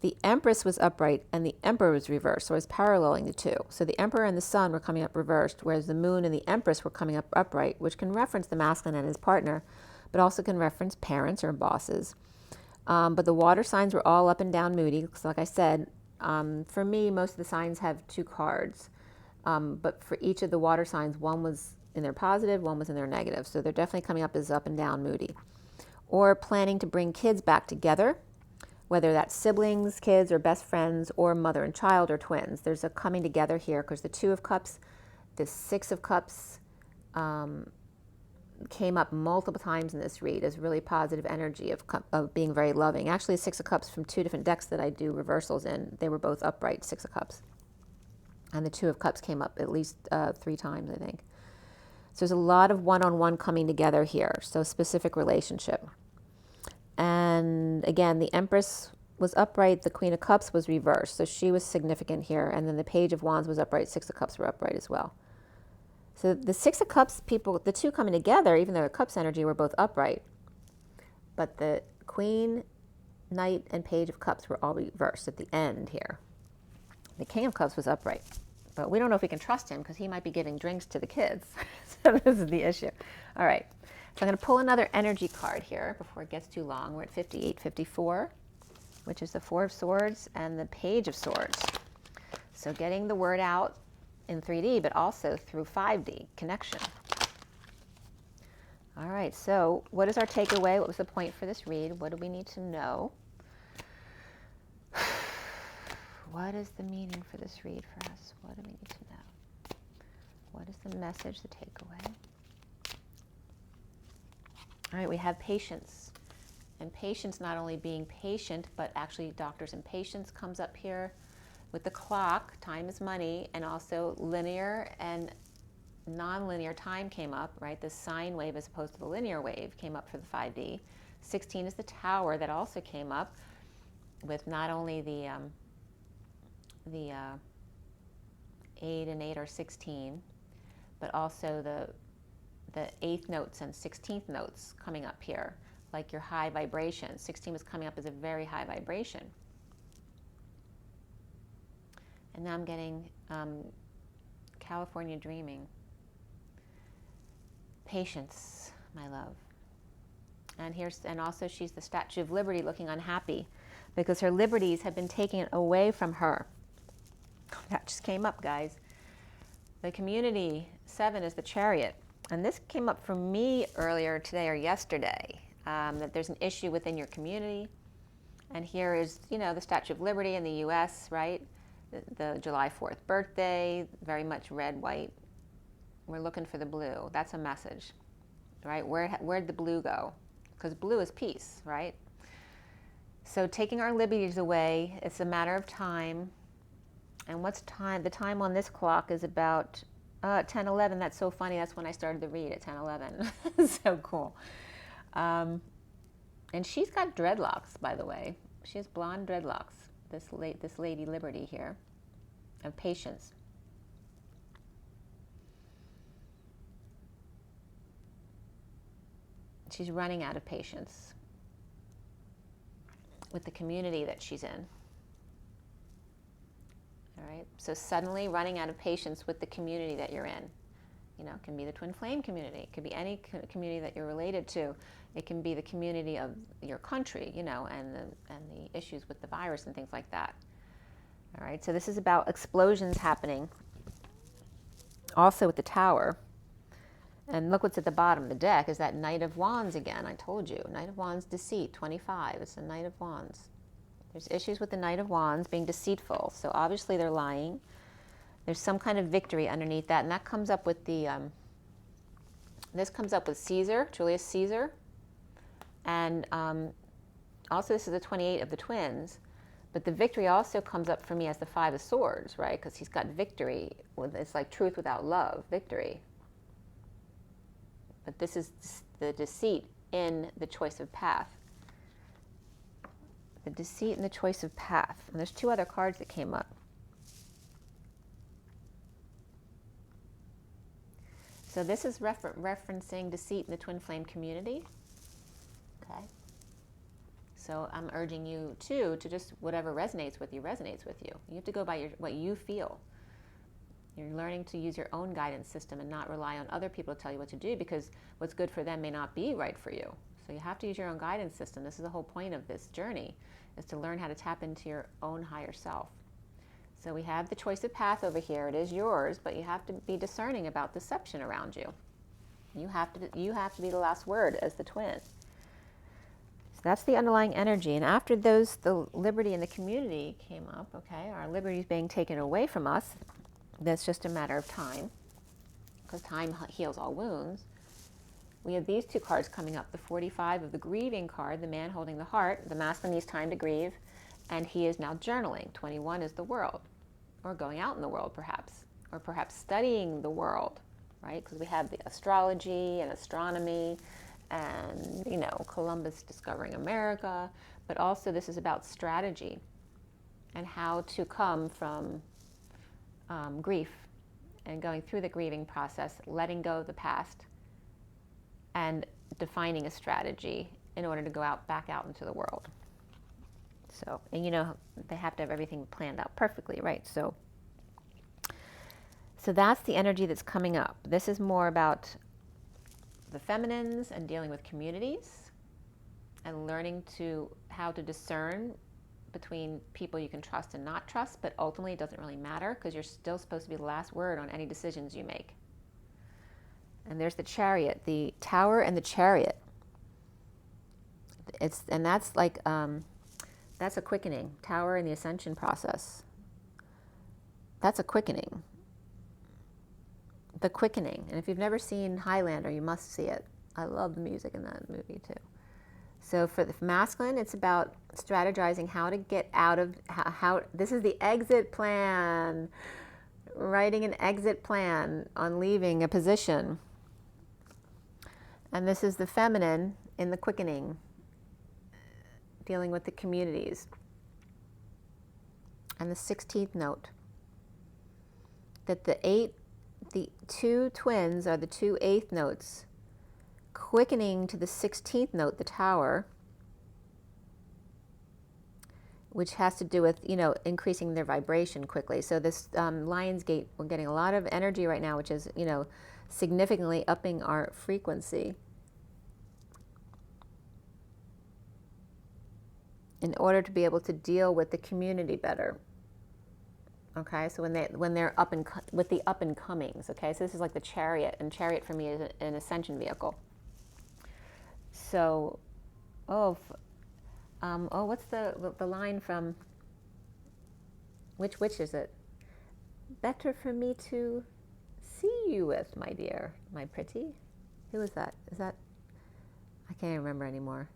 [SPEAKER 1] The Empress was upright and the Emperor was reversed, so it was paralleling the two. So the Emperor and the sun were coming up reversed, whereas the moon and the Empress were coming up upright, which can reference the masculine and his partner, but also can reference parents or bosses. But the water signs were all up and down moody, because like I said, for me, most of the signs have two cards. But for each of the water signs, one was in their positive, one was in their negative. So they're definitely coming up as up and down moody. Or planning to bring kids back together, whether that's siblings, kids, or best friends, or mother and child, or twins. There's a coming together here, because the Two of Cups, the Six of Cups came up multiple times in this read as really positive energy of being very loving. Actually, Six of Cups from two different decks that I do reversals in, they were both upright, Six of Cups. And the Two of Cups came up at least 3 times, I think. So there's a lot of one-on-one coming together here, so specific relationship. And again, the Empress was upright, the Queen of Cups was reversed, so she was significant here. And then the Page of Wands was upright, Six of Cups were upright as well. So the Six of Cups people, the two coming together, even though the Cups energy were both upright, but the Queen, Knight, and Page of Cups were all reversed at the end here. The King of Cups was upright, but we don't know if we can trust him because he might be giving drinks to the kids. So this is the issue. All right, so I'm going to pull another energy card here before it gets too long. We're at 5854, which is the Four of Swords and the Page of Swords. So getting the word out in 3D, but also through 5D connection. All right, so what is our takeaway? What was the point for this read? What do we need to know? What is the meaning for this read for us? What do we need to know? What is the message, the takeaway? All right, we have patience. And patience, not only being patient, but actually doctors and patience comes up here with the clock. Time is money, and also linear and non-linear time came up, right? The sine wave as opposed to the linear wave came up for the 5D. 16 is the tower that also came up with not only the 8 and 8 are 16, but also the 8th notes and 16th notes coming up here, like your high vibration. 16 was coming up as a very high vibration. And now I'm getting California dreaming. Patience, my love. And also she's the Statue of Liberty, looking unhappy because her liberties have been taken away from her. That just came up, guys. The community 7 is the Chariot. And this came up for me earlier today or yesterday, that there's an issue within your community. And here is, you know, the Statue of Liberty in the US, right? The July 4th birthday, very much red, white. We're looking for the blue. That's a message, right? Where'd the blue go? Because blue is peace, right? So taking our liberties away, it's a matter of time. And what's time? The time on this clock is about 10:11. That's so funny. That's when I started to read at 10:11. So cool. And she's got dreadlocks, by the way. She has blonde dreadlocks. This Lady Liberty here, of patience. She's running out of patience with the community that she's in. All right, so suddenly running out of patience with the community that you're in. You know, it can be the twin flame community. It could be any community that you're related to. It can be the community of your country, you know, and the issues with the virus and things like that. All right, so this is about explosions happening. Also with the Tower. And look what's at the bottom of the deck is that Knight of Wands again. I told you, Knight of Wands, deceit, 25. It's a Knight of Wands. There's issues with the Knight of Wands being deceitful. So obviously they're lying. There's some kind of victory underneath that. And that comes up with the, this comes up with Caesar, Julius Caesar. And also this is the 28 of the twins. But the victory also comes up for me as the 5 of Swords, right? Because he's got victory. It's like truth without love, victory. But this is the deceit in the choice of path. The deceit in the choice of path. And there's 2 other cards that came up. So this is referencing deceit in the twin flame community. Okay. So I'm urging you too to just whatever resonates with you resonates with you. You have to go by what you feel. You're learning to use your own guidance system and not rely on other people to tell you what to do, because what's good for them may not be right for you. So you have to use your own guidance system. This is the whole point of this journey, is to learn how to tap into your own higher self. So we have the choice of path over here. It is yours, but you have to be discerning about deception around you. You have to be the last word as the twin. So that's the underlying energy. And after those, the liberty and the community came up, okay, our liberty is being taken away from us. That's just a matter of time, because time heals all wounds. We have these 2 cards coming up. The 45 of the grieving card, the man holding the heart. The masculine needs time to grieve, and he is now journaling. 21 is the world, or going out in the world perhaps, or perhaps studying the world, right? Because we have the astrology and astronomy and, you know, Columbus discovering America. But also this is about strategy and how to come from grief and going through the grieving process, letting go of the past, and defining a strategy in order to go back out into the world. So, and you know, they have to have everything planned out perfectly, right? So that's the energy that's coming up. This is more about the feminines and dealing with communities and learning how to discern between people you can trust and not trust, but ultimately it doesn't really matter, because you're still supposed to be the last word on any decisions you make. And there's the Chariot, the Tower and the Chariot. And that's like, that's a quickening. Tower and the Ascension process. That's a quickening. The quickening. And if you've never seen Highlander, you must see it. I love the music in that movie too. So for the masculine, it's about strategizing how to get out of, how this is the exit plan, writing an exit plan on leaving a position. And this is the feminine in the quickening, dealing with the communities. And the 16th note, that the 2 twins are the 2 8th notes quickening to the 16th note, the Tower, which has to do with, you know, increasing their vibration quickly. So this Lion's Gate, we're getting a lot of energy right now, which is, you know, significantly upping our frequency in order to be able to deal with the community better. Okay, so when they're up and with the up and comings. Okay, so this is like the Chariot, and Chariot for me is an ascension vehicle. So, what's the line from which is it? Better for me to see you with, my dear, my pretty. Who is that? Is that, I can't remember anymore.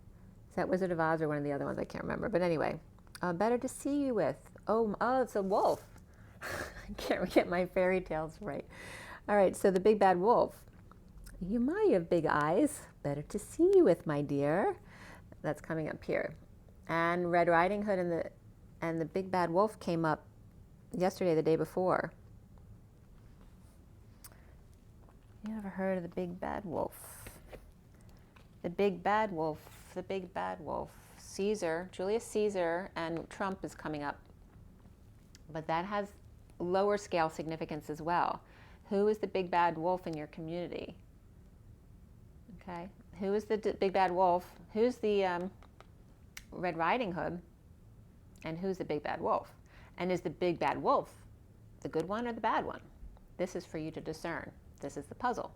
[SPEAKER 1] Is that Wizard of Oz or one of the other ones? I can't remember. But anyway, better to see you with. Oh, it's a wolf. I can't get my fairy tales right. All right, so the big bad wolf. You might have big eyes. Better to see you with, my dear. That's coming up here. And Red Riding Hood and the big bad wolf came up yesterday, the day before. You ever heard of the big bad wolf? The big bad wolf, the big bad wolf. Caesar, Julius Caesar, and Trump is coming up. But that has lower scale significance as well. Who is the big bad wolf in your community? Okay, who is the big bad wolf? Who's the Red Riding Hood? And who's the big bad wolf? And is the big bad wolf the good one or the bad one? This is for you to discern. This is the puzzle.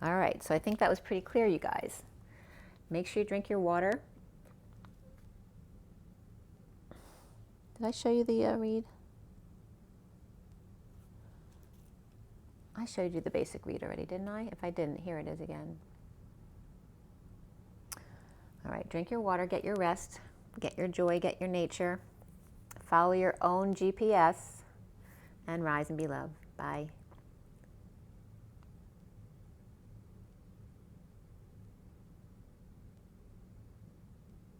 [SPEAKER 1] All right, so I think that was pretty clear, you guys. Make sure you drink your water. Did I show you the read? I showed you the basic read already, didn't I? If I didn't, here it is again. All right, drink your water, get your rest, get your joy, get your nature, follow your own GPS, and rise and be loved. Bye.